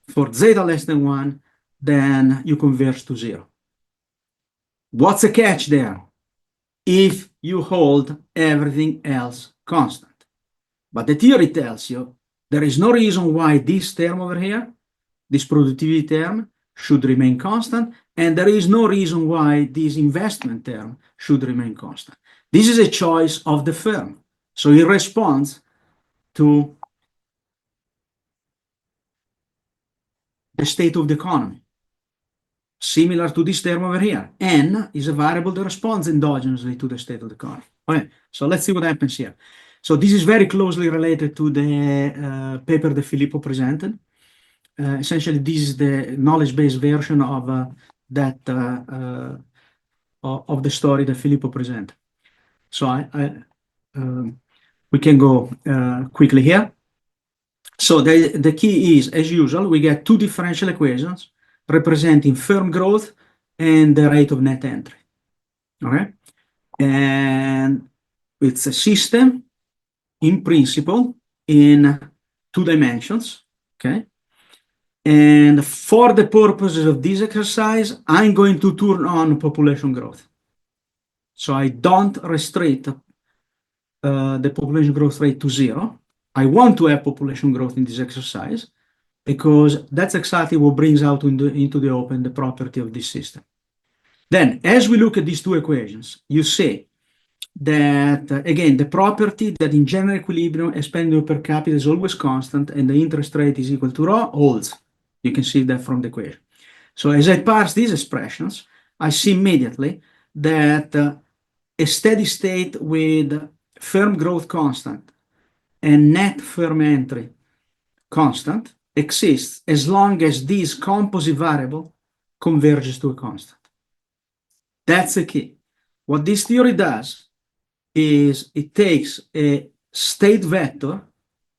Speaker 1: For zeta less than 1, then you converge to 0. What's the catch there? If you hold everything else constant. But the theory tells you there is no reason why this term over here, this productivity term, should remain constant, and there is no reason why this investment term should remain constant. This is a choice of the firm. So it responds to the state of the economy. Similar to this term over here. N is a variable that responds endogenously to the state of the economy. Okay, so let's see what happens here. So this is very closely related to the paper that Filippo presented. Essentially, this is the knowledge-based version of that of the story that Filippo presented. So we can go quickly here. So the key is, as usual, we get two differential equations representing firm growth and the rate of net entry. Okay, and it's a system in principle in 2 dimensions. Okay. And for the purposes of this exercise, I'm going to turn on population growth. So I don't restrict the population growth rate to 0. I want to have population growth in this exercise because that's exactly what brings out into the open the property of this system. Then, as we look at these two equations, you see that, again, the property that in general equilibrium expenditure per capita is always constant and the interest rate is equal to rho holds. You can see that from the equation. So as I parse these expressions, I see immediately that a steady state with firm growth constant and net firm entry constant exists as long as this composite variable converges to a constant. That's the key. What this theory does is it takes a state vector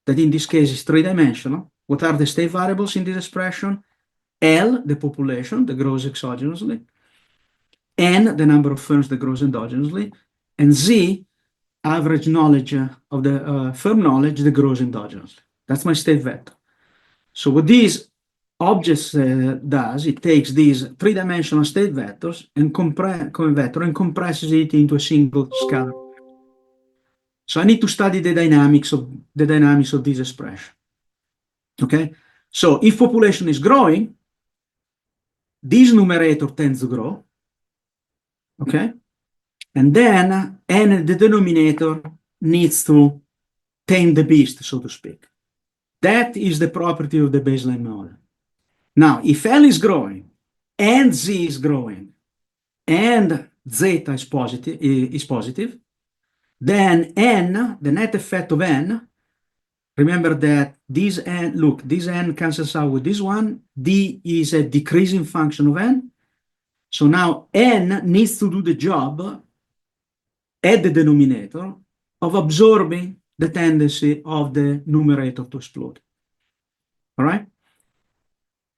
Speaker 1: that in this case is 3-dimensional. What are the state variables in this expression? L, the population that grows exogenously, N, the number of firms that grows endogenously, and Z, average knowledge of the firm knowledge that grows endogenously. That's my state vector. So what these objects does, it takes these 3-dimensional state vectors and compresses it into a single scalar. So I need to study the dynamics of this expression. Okay. So if population is growing, this numerator tends to grow. Okay. And then N, the denominator, needs to tame the beast, so to speak. That is the property of the baseline model. Now, if L is growing and Z is growing and zeta is positive, then N, the net effect of N, remember that this N, look, this N cancels out with this one. D is a decreasing function of N. So now N needs to do the job at the denominator of absorbing the tendency of the numerator to explode. All right?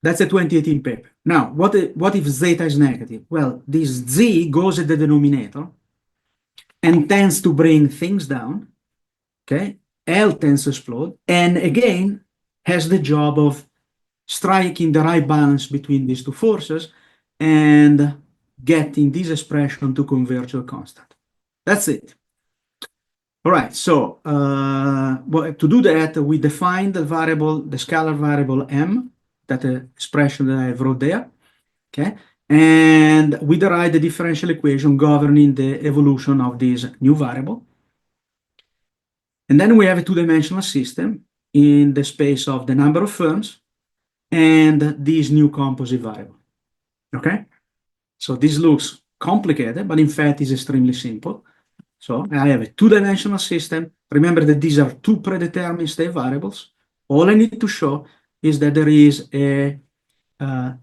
Speaker 1: That's a 2018 paper. Now, what if zeta is negative? Well, this Z goes at the denominator and tends to bring things down. Okay? L tends to explode. And again, has the job of striking the right balance between these two forces and getting this expression to converge to a constant. That's it. All right, so to do that, we define the variable, the scalar variable m, that expression that I wrote there, okay? And we derive the differential equation governing the evolution of this new variable. And then we have a 2-dimensional system in the space of the number of firms and this new composite variable, okay? So this looks complicated, but in fact is extremely simple. So I have a 2-dimensional system. Remember that these are two predetermined state variables. All I need to show is that there is an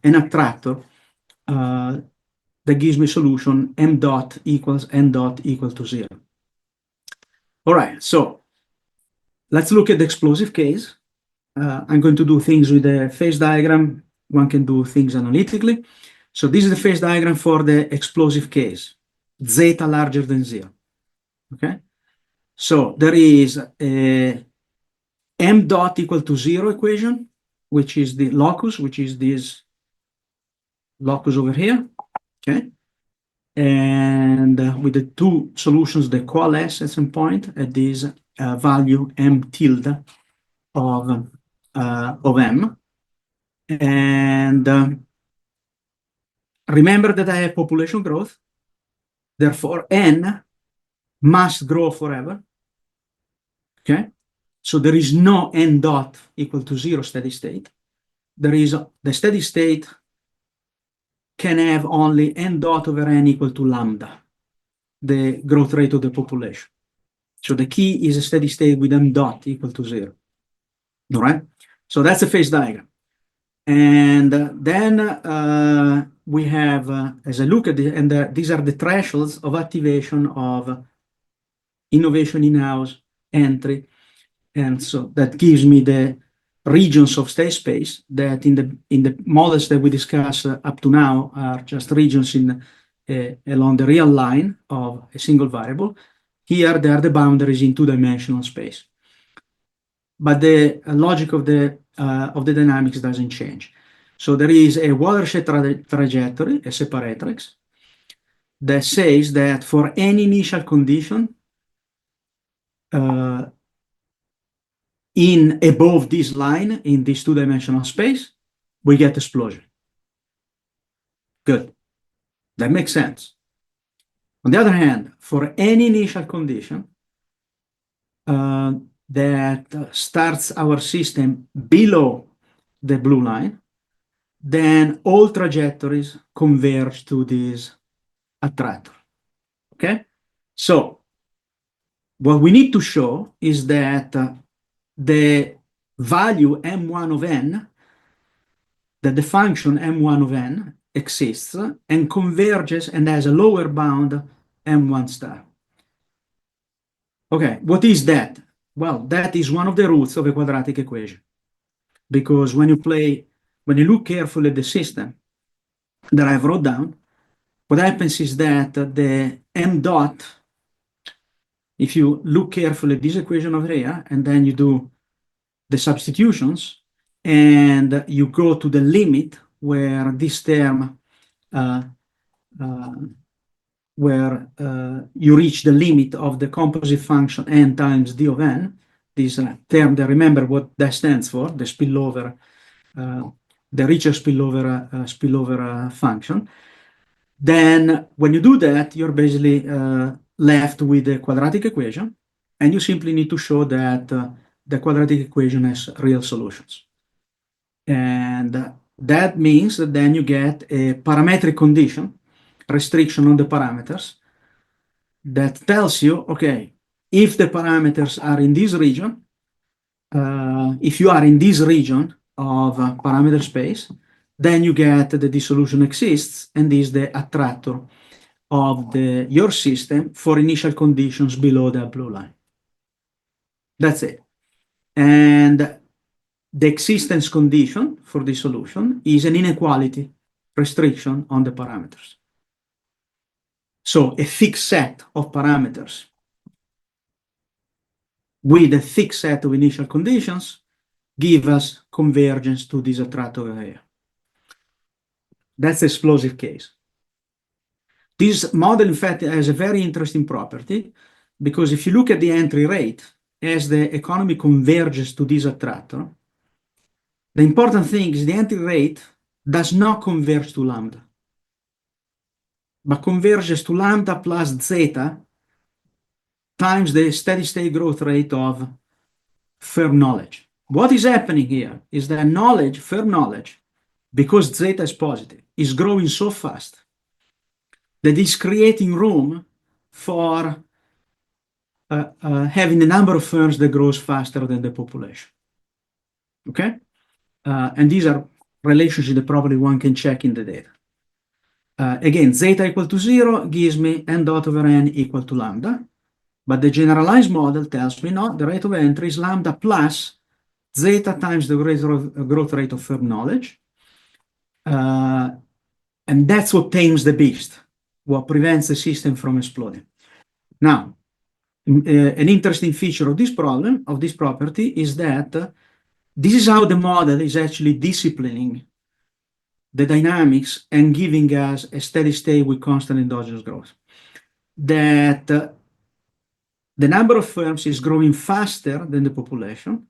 Speaker 1: attractor that gives me solution m dot equals n dot equal to 0. All right, so let's look at the explosive case. I'm going to do things with the phase diagram. One can do things analytically. So this is the phase diagram for the explosive case, zeta larger than 0. Okay, so there is a m dot equal to 0 equation, which is the locus, which is this locus over here. Okay, and with the two solutions, they coalesce at some point at this value m tilde of m. And remember that I have population growth. Therefore, n must grow forever. Okay? So there is no n dot equal to zero steady state. There is the steady state can have only n dot over n equal to lambda, the growth rate of the population. So the key is a steady state with m dot equal to zero. All right? So that's the phase diagram. And then we have, as I look at it, and these are the thresholds of activation of innovation in-house entry. And so that gives me the regions of state space that in the models that we discussed up to now are just regions along the real line of a single variable. Here, they are the boundaries in two-dimensional space. But the logic of the dynamics doesn't change. So there is a watershed trajectory, a separatrix, that says that for any initial condition in above this line, in this two-dimensional space, we get explosion. Good. That makes sense. On the other hand, for any initial condition that starts our system below the blue line, then all trajectories converge to this attractor. Okay? So what we need to show is that the value m1 of n, that the function m1 of n exists and converges and has a lower bound m1 star. Okay, what is that? Well, that is one of the roots of a quadratic equation. Because when you look carefully at the system that I've wrote down, what happens is that the m dot, if you look carefully at this equation over here, and then you do the substitutions, and you go to the limit where this term, where you reach the limit of the composite function n times d of n, this term, that remember what that stands for, the spillover, the richer spillover function. Then when you do that, you're basically left with a quadratic equation, and you simply need to show that the quadratic equation has real solutions. And that means that then you get a parametric condition, restriction on the parameters, that tells you, okay, if the parameters are in this region, if you are in this region of parameter space, then you get the dissolution exists, and this is the attractor of your system for initial conditions below the blue line. That's it. And the existence condition for this solution is an inequality restriction on the parameters. So a fixed set of parameters with a fixed set of initial conditions give us convergence to this attractor area. That's the explosive case. This model, in fact, has a very interesting property, because if you look at the entry rate as the economy converges to this attractor, the important thing is the entry rate does not converge to lambda, but converges to lambda plus zeta times the steady state growth rate of firm knowledge. What is happening here is that knowledge, firm knowledge, because zeta is positive, is growing so fast that is creating room for having a number of firms that grows faster than the population. Okay? And these are relationships that probably one can check in the data. Again, zeta equal to 0 gives me n dot over n equal to lambda, but the generalized model tells me no, the rate of entry is lambda plus zeta times the growth rate of firm knowledge. And that's what tames the beast, what prevents the system from exploding. Now, an interesting feature of this problem, of this property, is that this is how the model is actually disciplining the dynamics and giving us a steady state with constant endogenous growth. That the number of firms is growing faster than the population.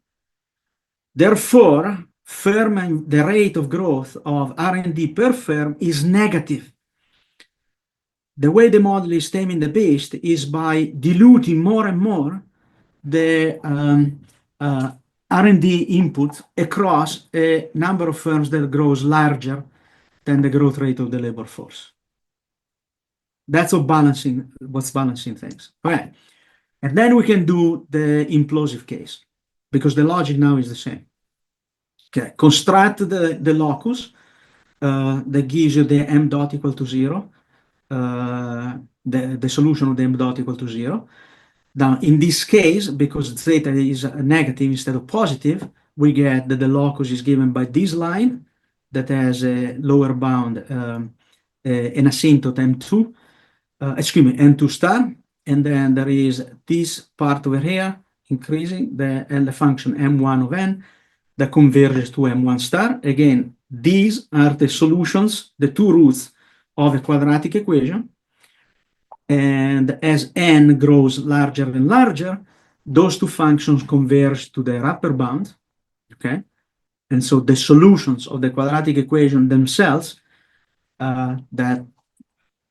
Speaker 1: Therefore, the rate of growth of R&D per firm is negative. the way the model is taming the beast is by diluting more and more the R&D input across a number of firms that grows larger than the growth rate of the labor force. That's what's balancing things. Right. And then we can do the implosive case, because the logic now is the same. Okay, construct the locus that gives you the m dot equal to 0, the solution of the m dot equal to 0. Now, in this case, because theta is negative instead of positive, we get that the locus is given by this line that has a lower bound, an asymptote m2, n2 star, and then there is this part over here increasing, and the function m1 of n that converges to m1 star. Again, these are the solutions, the two roots of a quadratic equation. And as n grows larger and larger, those two functions converge to their upper bound. Okay. And so the solutions of the quadratic equation themselves that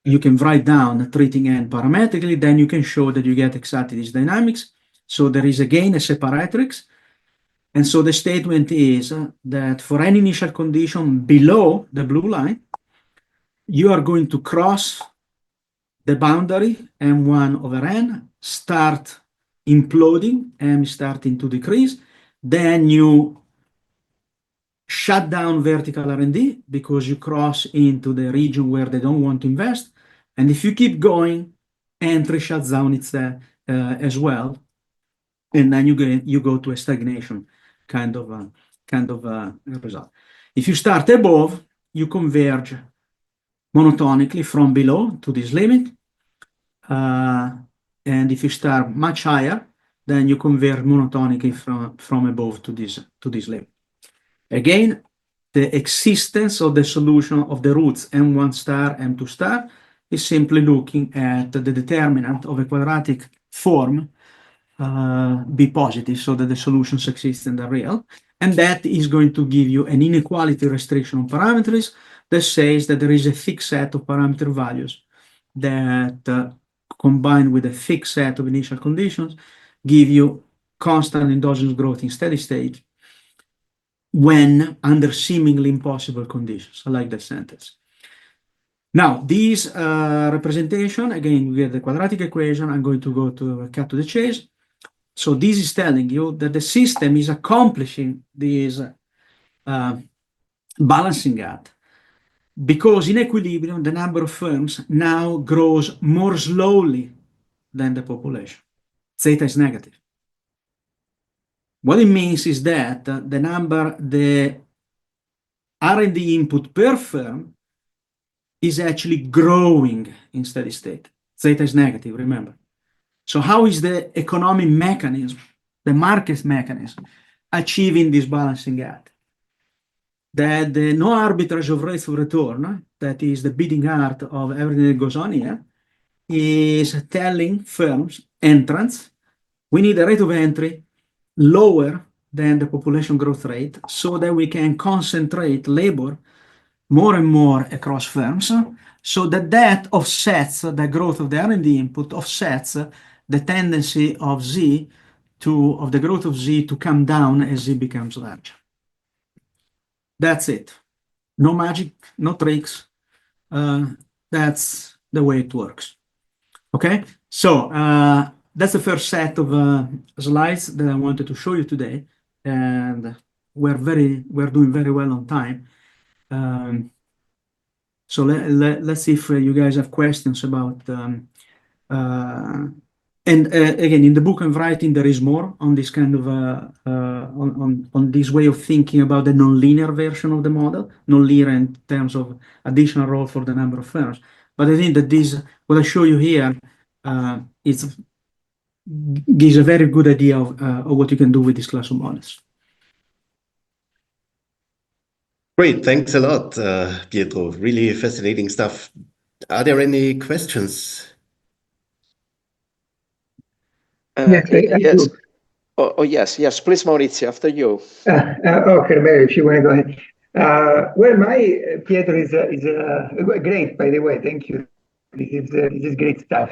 Speaker 1: you can write down treating n parametrically, then you can show that you get exactly these dynamics. So there is again a separatrix. And so the statement is that for any initial condition below the blue line, you are going to cross the boundary m1 over n, start imploding, m starting to decrease, then you shut down vertical R&D because you cross into the region where they don't want to invest. And if you keep going, entry shuts down as well. And then you go to a stagnation kind of result. If you start above, you converge monotonically from below to this limit. And if you start much higher, then you convert monotonically from above to this limit. Again, the existence of the solution of the roots m1 star, m2 star is simply looking at the determinant of a quadratic form be positive so that the solutions exist and are real. And that is going to give you an inequality restriction on parameters that says that there is a fixed set of parameter values that combined with a fixed set of initial conditions give you constant endogenous growth in steady state when under seemingly impossible conditions. I like that sentence. Now, this representation, again, we get the quadratic equation. I'm going to go to cut to the chase. So this is telling you that the system is accomplishing this balancing act because in equilibrium, the number of firms now grows more slowly than the population. Zeta is negative. What it means is that the R&D input per firm is actually growing in steady state. Zeta is negative, remember. So how is the economic mechanism, the market mechanism, achieving this balancing act? That the no arbitrage of rates of return, that is the beating heart of everything that goes on here, is telling firms, entrants, we need a rate of entry lower than the population growth rate so that we can concentrate labor more and more across firms so that offsets the growth of the R&D input, offsets the tendency of the growth of Z to come down as Z becomes larger. That's it. No magic, no tricks. That's the way it works. Okay, so that's the first set of slides that I wanted to show you today, and we're doing very well on time. So let's see if you guys have questions about. And again, in the book I'm writing, there is more on this kind of on this way of thinking about the nonlinear version of the model, nonlinear in terms of additional role for the number of firms. But I think that what I show you here, gives a very good idea of what you can do with this class of models.
Speaker 2: Great, thanks a lot, Pietro. Really fascinating stuff. Are there any questions?
Speaker 3: Yes.
Speaker 4: Yes. Oh, yes. Please, Maurizio, after you.
Speaker 3: Okay, Mary, if you want to go ahead. Well, Pietro is great, by the way. Thank you. This is great stuff.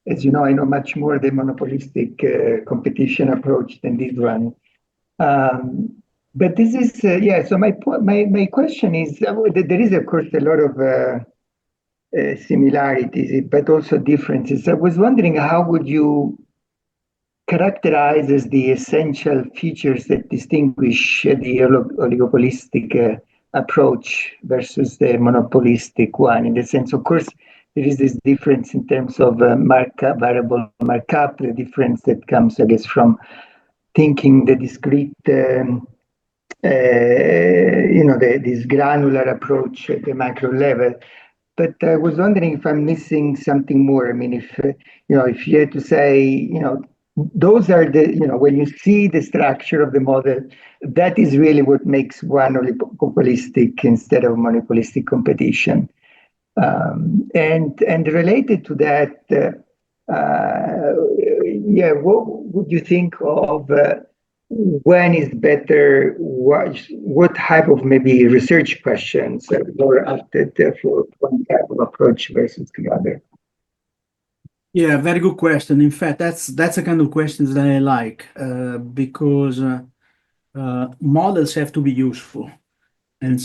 Speaker 3: As you know, I know much more the monopolistic competition approach than this one. But this is, yeah, so my question is, there is, of course, a lot of similarities, but also differences. I was wondering, how would you characterize as the essential features that distinguish the oligopolistic approach versus the monopolistic one? In the sense, of course, there is this difference in terms of markup, variable markup, the difference that comes, I guess, from thinking the discrete, this granular approach at the macro level. But I was wondering if I'm missing something more. I mean, if you had to say, those are when you see the structure of the model, that is really what makes one oligopolistic instead of monopolistic competition. And related to that, what would you think of when is better, what type of maybe research questions are more apted for one type of approach versus the other?
Speaker 1: Yeah, very good question. In fact, that's the kind of questions that I like because models have to be useful. And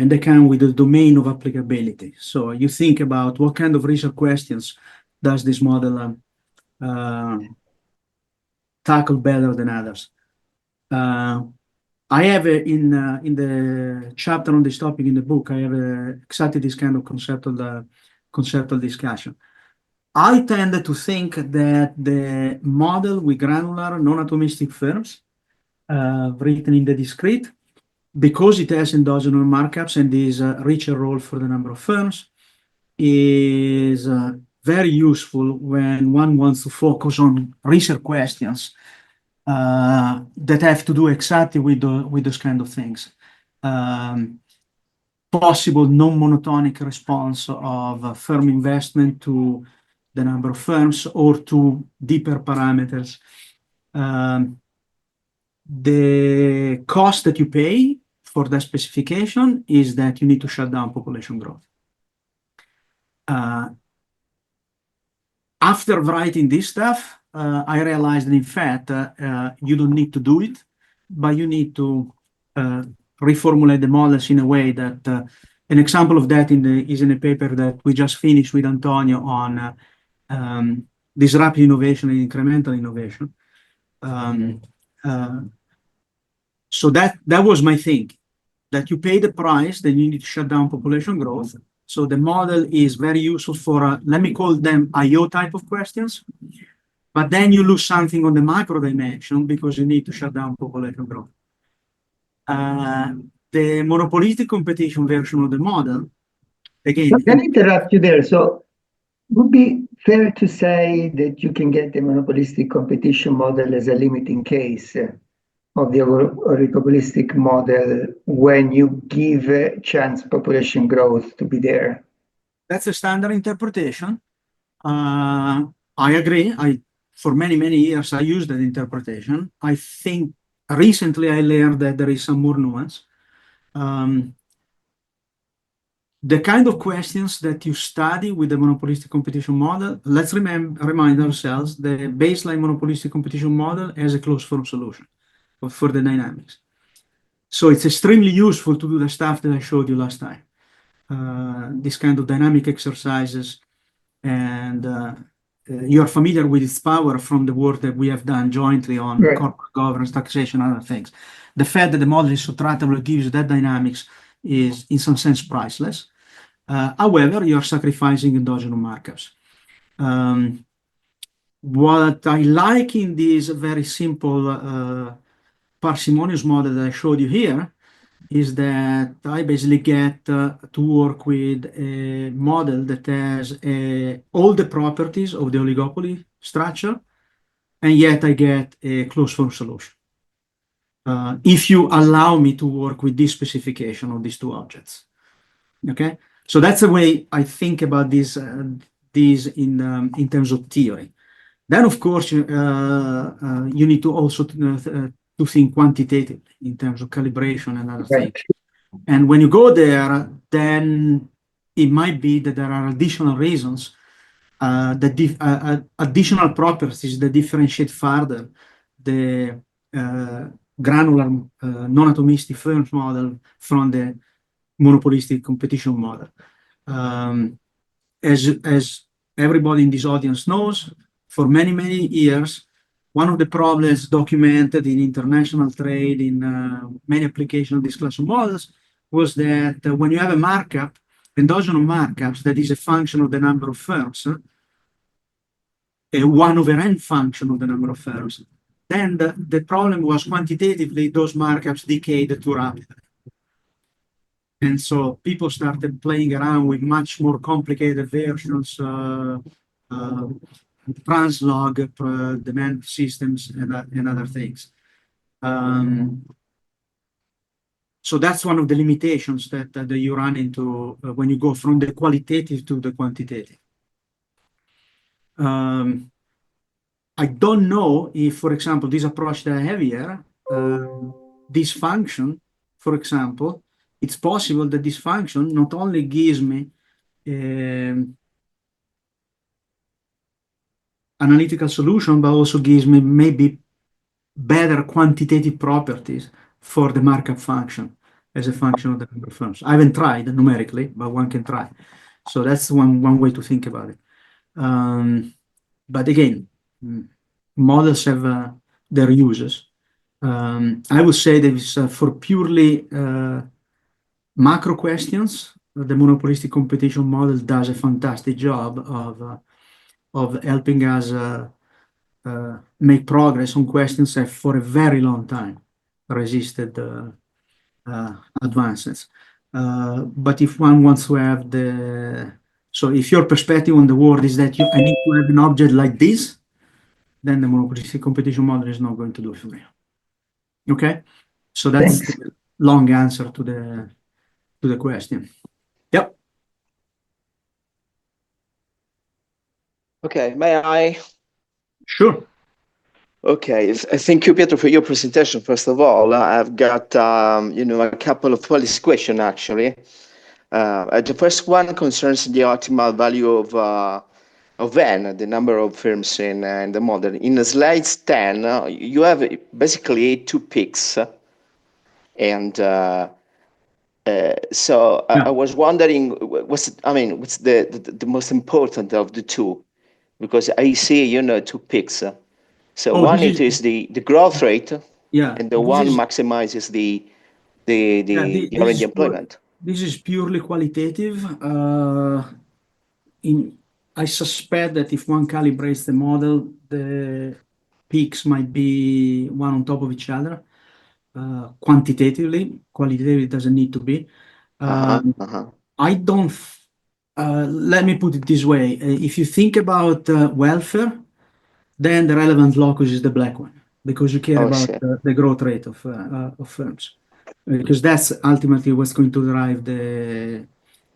Speaker 1: they come with a domain of applicability. So you think about what kind of research questions does this model tackle better than others. I have in the chapter on this topic in the book, I have exactly this kind of conceptual discussion. I tend to think that the model with granular non-atomistic firms written in the discrete, because it has endogenous markups and is a richer role for the number of firms, is very useful when one wants to focus on research questions that have to do exactly with those kind of things. Possible non-monotonic response of firm investment to the number of firms or to deeper parameters. The cost that you pay for that specification is that you need to shut down population growth. After writing this stuff, I realized that in fact, you don't need to do it, but you need to reformulate the models in a way that an example of that is in a paper that we just finished with Antonio on disruptive innovation and incremental innovation. So that was my thing, that you pay the price, then you need to shut down population growth. So the model is very useful for, let me call them IO type of questions, but then you lose something on the macro dimension because you need to shut down population growth. The monopolistic competition version of the model, again.
Speaker 3: Let me interrupt you there. So would it be fair to say that you can get the monopolistic competition model as a limiting case of the oligopolistic model when you give a chance population growth to be there?
Speaker 1: That's a standard interpretation. I agree. For many, many years, I used that interpretation. I think recently I learned that there is some more nuance. The kind of questions that you study with the monopolistic competition model, let's remind ourselves the baseline monopolistic competition model has a closed form solution for the dynamics. So it's extremely useful to do the stuff that I showed you last time. This kind of dynamic exercises, and you're familiar with its power from the work that we have done jointly on corporate governance, taxation, and other things. The fact that the model is so tractable gives you that dynamics is in some sense priceless. However, you're sacrificing endogenous markups. What I like in this very simple parsimonious model that I showed you here is that I basically get to work with a model that has all the properties of the oligopoly structure, and yet I get a closed form solution. If you allow me to work with this specification of these two objects. Okay, so that's the way I think about this in terms of theory. Then, of course, you need to also to think quantitatively in terms of calibration and other things. And when you go there, then it might be that there are additional reasons, additional properties that differentiate further the granular non-atomistic firms model from the monopolistic competition model. As everybody in this audience knows, for many, many years, one of the problems documented in international trade in many applications of this class of models was that when you have a markup, endogenous markups, that is a function of the number of firms, a 1 over n function of the number of firms, then the problem was quantitatively those markups decayed too rapidly. And so people started playing around with much more complicated versions, translog, demand systems, and other things. So that's one of the limitations that you run into when you go from the qualitative to the quantitative. I don't know if, for example, this approach that I have here, this function, for example, it's possible that this function not only gives me analytical solution, but also gives me maybe better quantitative properties for the markup function as a function of the number of firms. I haven't tried numerically, but one can try. So that's one way to think about it. But again, models have their uses. I would say that it's, for purely macro questions, the monopolistic competition model does a fantastic job of helping us make progress on questions that for a very long time resisted advances. But if one wants to have so if your perspective on the world is that I need to have an object like this, then the monopolistic competition model is not going to do it for you. Okay? So that's
Speaker 3: Thanks.
Speaker 1: the long answer to the question. Yep.
Speaker 4: Okay, may I?
Speaker 1: Sure.
Speaker 4: Okay, thank you, Pietro, for your presentation. First of all, I've got a couple of policy questions actually. The first one concerns the optimal value of n, the number of firms in the model. In slides 10, you have basically 2 peaks, and so I was wondering what's the most important of the two, because I see 2 peaks. So one it is the growth rate, and the one maximizes the R&D employment.
Speaker 1: This is purely qualitative. I suspect that if one calibrates the model, the peaks might be one on top of each other. Quantitatively, qualitatively it doesn't need to be. I don't. Let me put it this way: if you think about welfare, then the relevant locus is the black one, because you care about the growth rate of firms, because that's ultimately what's going to drive the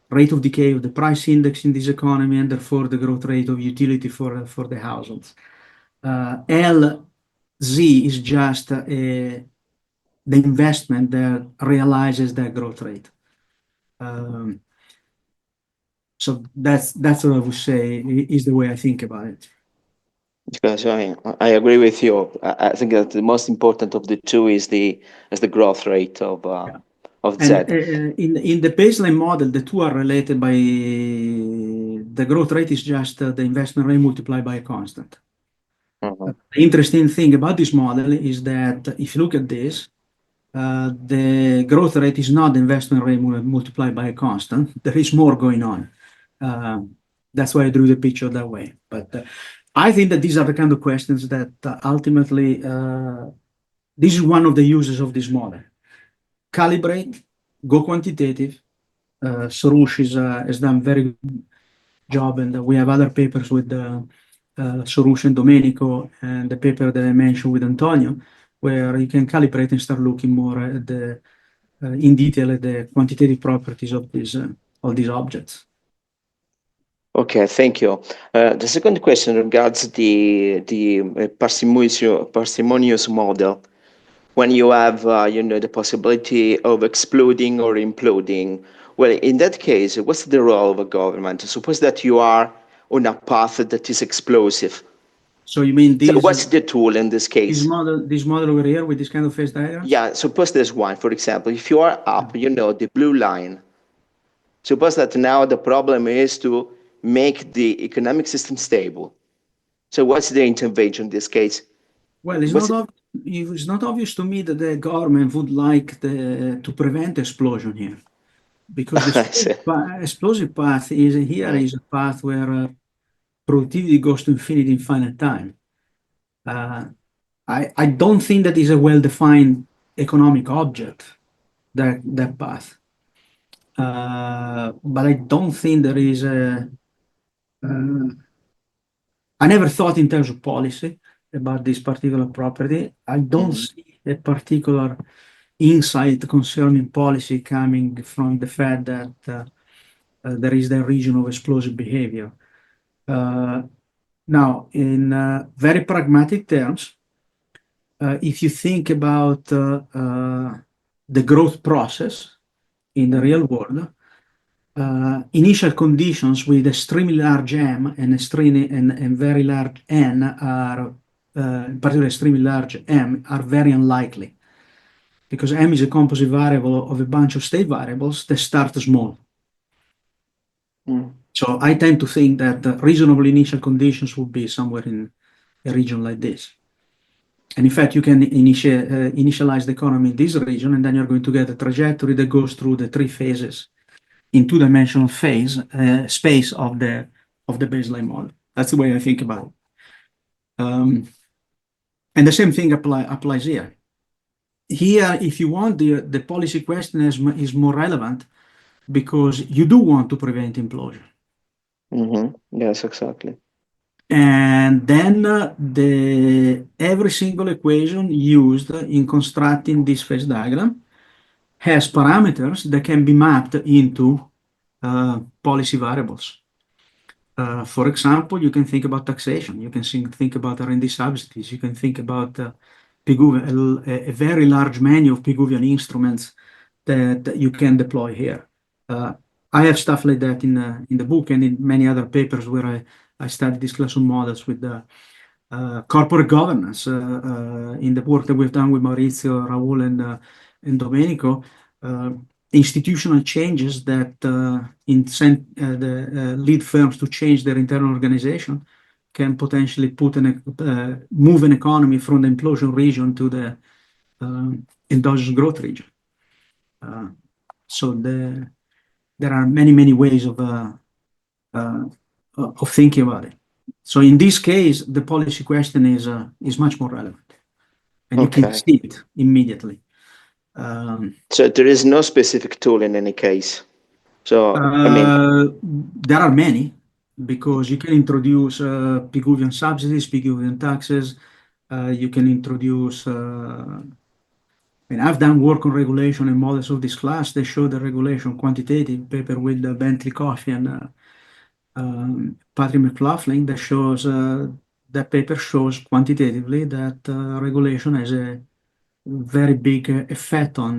Speaker 1: rate of decay of the price index in this economy, and therefore the growth rate of utility for the households. LZ is just the investment that realizes that growth rate. So that's what I would say is the way I think about it.
Speaker 4: Because I agree with you. I think that the most important of the two is the growth rate of Z.
Speaker 1: In the baseline model, the two are related by the growth rate is just the investment rate multiplied by a constant. The interesting thing about this model is that if you look at this, the growth rate is not the investment rate multiplied by a constant. There is more going on. That's why I drew the picture that way. But I think that these are the kind of questions that ultimately, this is one of the uses of this model. Calibrate, go quantitative. Soroush has done very good job, and we have other papers with Soroush and Domenico, and the paper that I mentioned with Antonio, where you can calibrate and start looking more at in detail at the quantitative properties of these objects.
Speaker 4: Okay, thank you. The second question regards the parsimonious model. When you have the possibility of exploding or imploding, Well, in that case, what's the role of a government? Suppose that you are on a path that is explosive.
Speaker 1: So you mean
Speaker 4: So
Speaker 1: this
Speaker 4: what's the tool in this case?
Speaker 1: this model over here with this kind of phase diagrams?
Speaker 4: Yeah, suppose there's one, for example, if you are up, you know, the blue line. Suppose that now the problem is to make the economic system stable. So what's the intervention in this case?
Speaker 1: Well, it's not obvious to me that the government would like to prevent explosion here, because the explosive path is here is a path where productivity goes to infinity in finite time. I don't think that is a well-defined economic object, that path. But I don't think there is a. I never thought in terms of policy about this particular property. I don't see a particular insight concerning policy coming from the fact that there is the region of explosive behavior. Now, in very pragmatic terms, if you think about the growth process in the real world, initial conditions with extremely large M and very large N are, particularly extremely large M, are very unlikely, because M is a composite variable of a bunch of state variables that start small. So I tend to think that reasonable initial conditions would be somewhere in a region like this. And in fact, you can initialize the economy in this region, and then you're going to get a trajectory that goes through the three phases in two-dimensional space of the baseline model. That's the way I think about it. And the same thing applies here. Here, if you want, the policy question is more relevant because you do want to prevent implosion.
Speaker 4: Yes, exactly.
Speaker 1: And then every single equation used in constructing this phase diagram has parameters that can be mapped into policy variables. For example, you can think about taxation. You can think about R&D subsidies. You can think about a very large menu of Pigouvian instruments that you can deploy here. I have stuff like that in the book and in many other papers where I study this class of models with the corporate governance. In the work that we've done with Maurizio, Raul, and Domenico, institutional changes that lead firms to change their internal organization can potentially move an economy from the implosion region to the endogenous growth region. So there are many ways of thinking about it. So in this case, the policy question is much more relevant, and you can see it immediately.
Speaker 4: So there is no specific tool in any case. So I mean,
Speaker 1: there are many, because you can introduce Pigouvian subsidies, Pigouvian taxes. You can introduce. And I've done work on regulation and models of this class. They show the regulation quantitative paper with Bentley Coffey and Patrick McLaughlin that shows that paper shows quantitatively that regulation has a very big effect on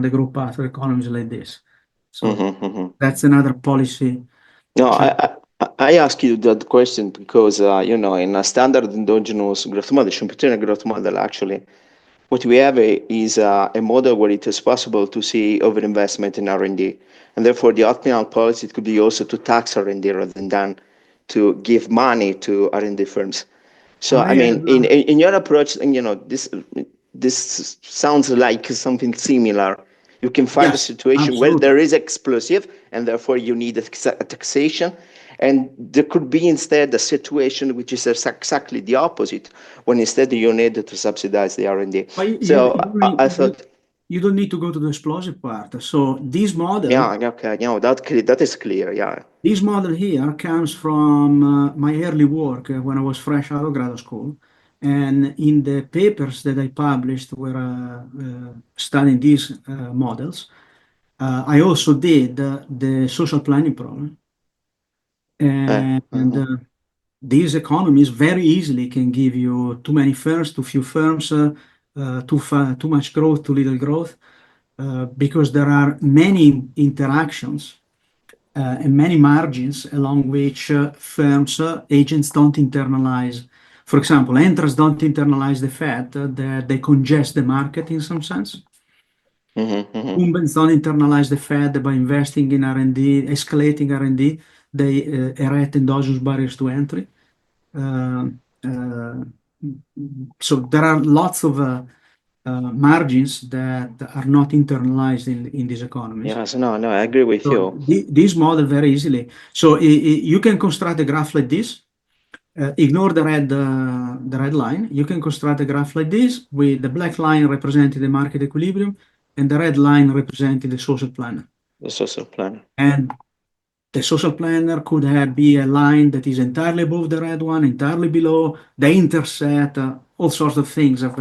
Speaker 1: the growth path of economies like this. So that's another policy.
Speaker 4: No, I ask you that question because you know, in a standard endogenous growth model, Schumpeterian growth model, actually, what we have is a model where it is possible to see overinvestment in R&D, and therefore the optimal policy could be also to tax R&D rather than to give money to R&D firms. So I mean, in your approach, and you know, this sounds like something similar. You can find a situation where there is explosive, and therefore you need a taxation. And there could be instead a situation which is exactly the opposite, when instead you need to subsidize the R&D. So I thought
Speaker 1: you don't need to go to the explosive part. So this model,
Speaker 4: that is clear. Yeah,
Speaker 1: this model here comes from my early work when I was fresh out of grad school, and in the papers that I published were studying these models. I also did the social planning problem. And these economies very easily can give you too many firms, too few firms, too much growth, too little growth. because there are many interactions and many margins along which firms, agents don't internalize. For example, entrants don't internalize the fact that they congest the market in some sense. Incumbents don't internalize the fact that by investing in R&D, escalating R&D, they erect endogenous barriers to entry. So there are lots of margins that are not internalized in these economies.
Speaker 4: Yes, no, I agree with
Speaker 1: So
Speaker 4: you.
Speaker 1: this model very easily. So you can construct a graph like this. Ignore the red line. You can construct a graph like this with the black line representing the market equilibrium and the red line representing the social planner.
Speaker 4: The social planner.
Speaker 1: And the social planner could be a line that is entirely above the red one, entirely below. They intersect. All sorts of things have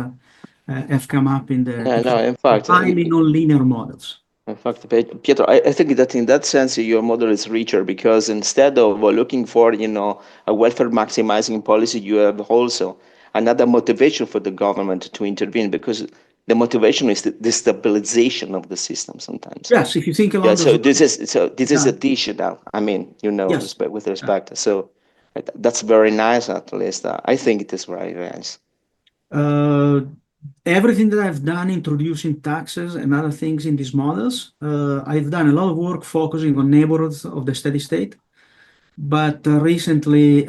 Speaker 1: come up in the
Speaker 4: In fact,
Speaker 1: highly non-linear models.
Speaker 4: In fact, Pietro, I think that in that sense, your model is richer because instead of looking for, a welfare maximizing policy, you have also another motivation for the government to intervene because the motivation is the stabilization of the system sometimes.
Speaker 1: Yes, if you think along
Speaker 4: Yeah,
Speaker 1: those
Speaker 4: this is additional. I mean,
Speaker 1: Yes.
Speaker 4: with respect. So that's very nice, at least. I think it is very nice.
Speaker 1: Everything that I've done introducing taxes and other things in these models, I've done a lot of work focusing on neighborhoods of the steady state. But recently,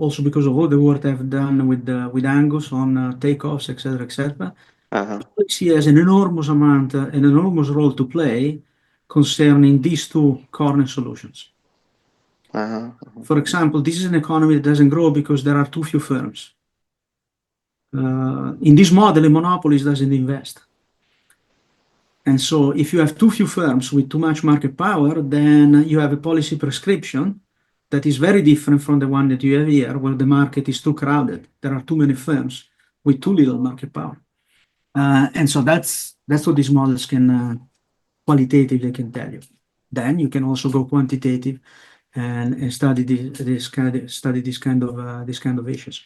Speaker 1: also because of all the work I've done with Angus on takeoffs, etc., policy has an enormous role to play concerning these two corner solutions. For example, this is an economy that doesn't grow because there are too few firms. In this model, a monopolist doesn't invest. And so if you have too few firms with too much market power, then you have a policy prescription that is very different from the one that you have here, where the market is too crowded. There are too many firms with too little market power. And so that's what these models can qualitatively can tell you. Then you can also go quantitative and study this kind of issues.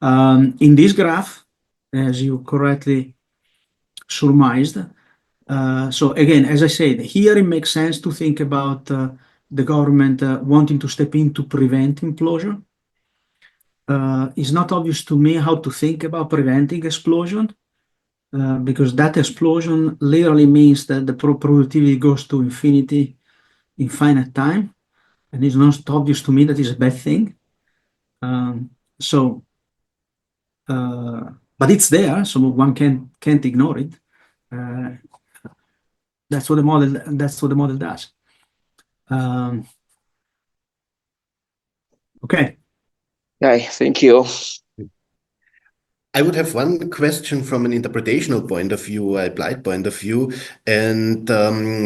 Speaker 1: In this graph, as you correctly surmised, so again, as I said, here it makes sense to think about the government wanting to step in to prevent implosion. It's not obvious to me how to think about preventing explosion, because that explosion literally means that the productivity goes to infinity, infinite time, and it's not obvious to me that is a bad thing. But it's there, so one can't ignore it. That's what the model does. Okay.
Speaker 4: Okay, thank you.
Speaker 2: I would have one question from an interpretational point of view, applied point of view, and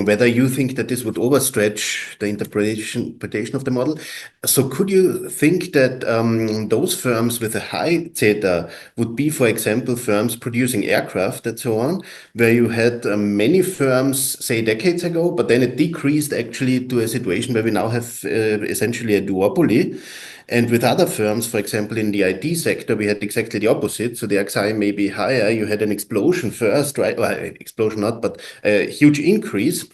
Speaker 2: whether you think that this would overstretch the interpretation of the model. So could you think that those firms with a high zeta would be, for example, firms producing aircraft and so on, where you had many firms, say, decades ago, but then it decreased actually to a situation where we now have essentially a duopoly. And with other firms, for example, in the IT sector, we had exactly the opposite. So the XI may be higher. You had an explosion first, right? Well, explosion not, but a huge increase,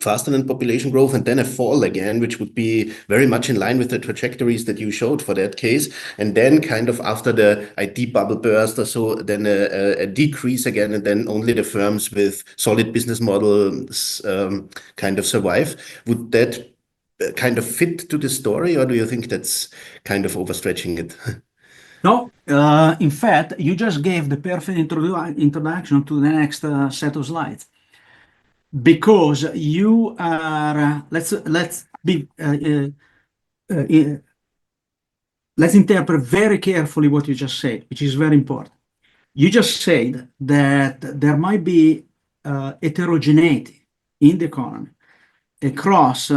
Speaker 2: faster than population growth, and then a fall again, which would be very much in line with the trajectories that you showed for that case. And then kind of after the IT bubble burst or so, then a decrease again, and then only the firms with solid business models kind of survive. Would that kind of fit to the story, or do you think that's kind of overstretching it?
Speaker 1: No, in fact, you just gave the perfect introduction to the next set of slides, because you are let's interpret very carefully what you just said, which is very important. You just said that there might be heterogeneity in the economy across,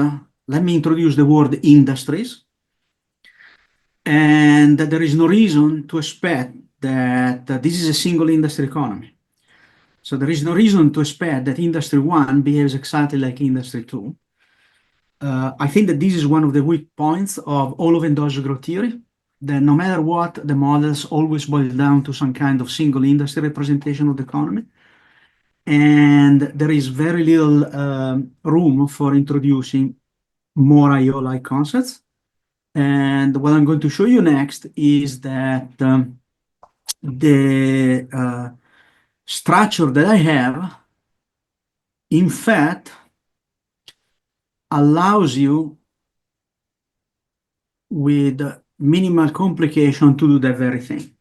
Speaker 1: let me introduce the word industries, and that there is no reason to expect that this is a single industry economy. So there is no reason to expect that industry one behaves exactly like industry two. I think that this is one of the weak points of all of endogenous growth theory, that no matter what, the models always boil down to some kind of single industry representation of the economy. and there is very little room for introducing more IO-like concepts. And what I'm going to show you next is that the structure that I have, in fact, allows you with minimal complication to do that very thing.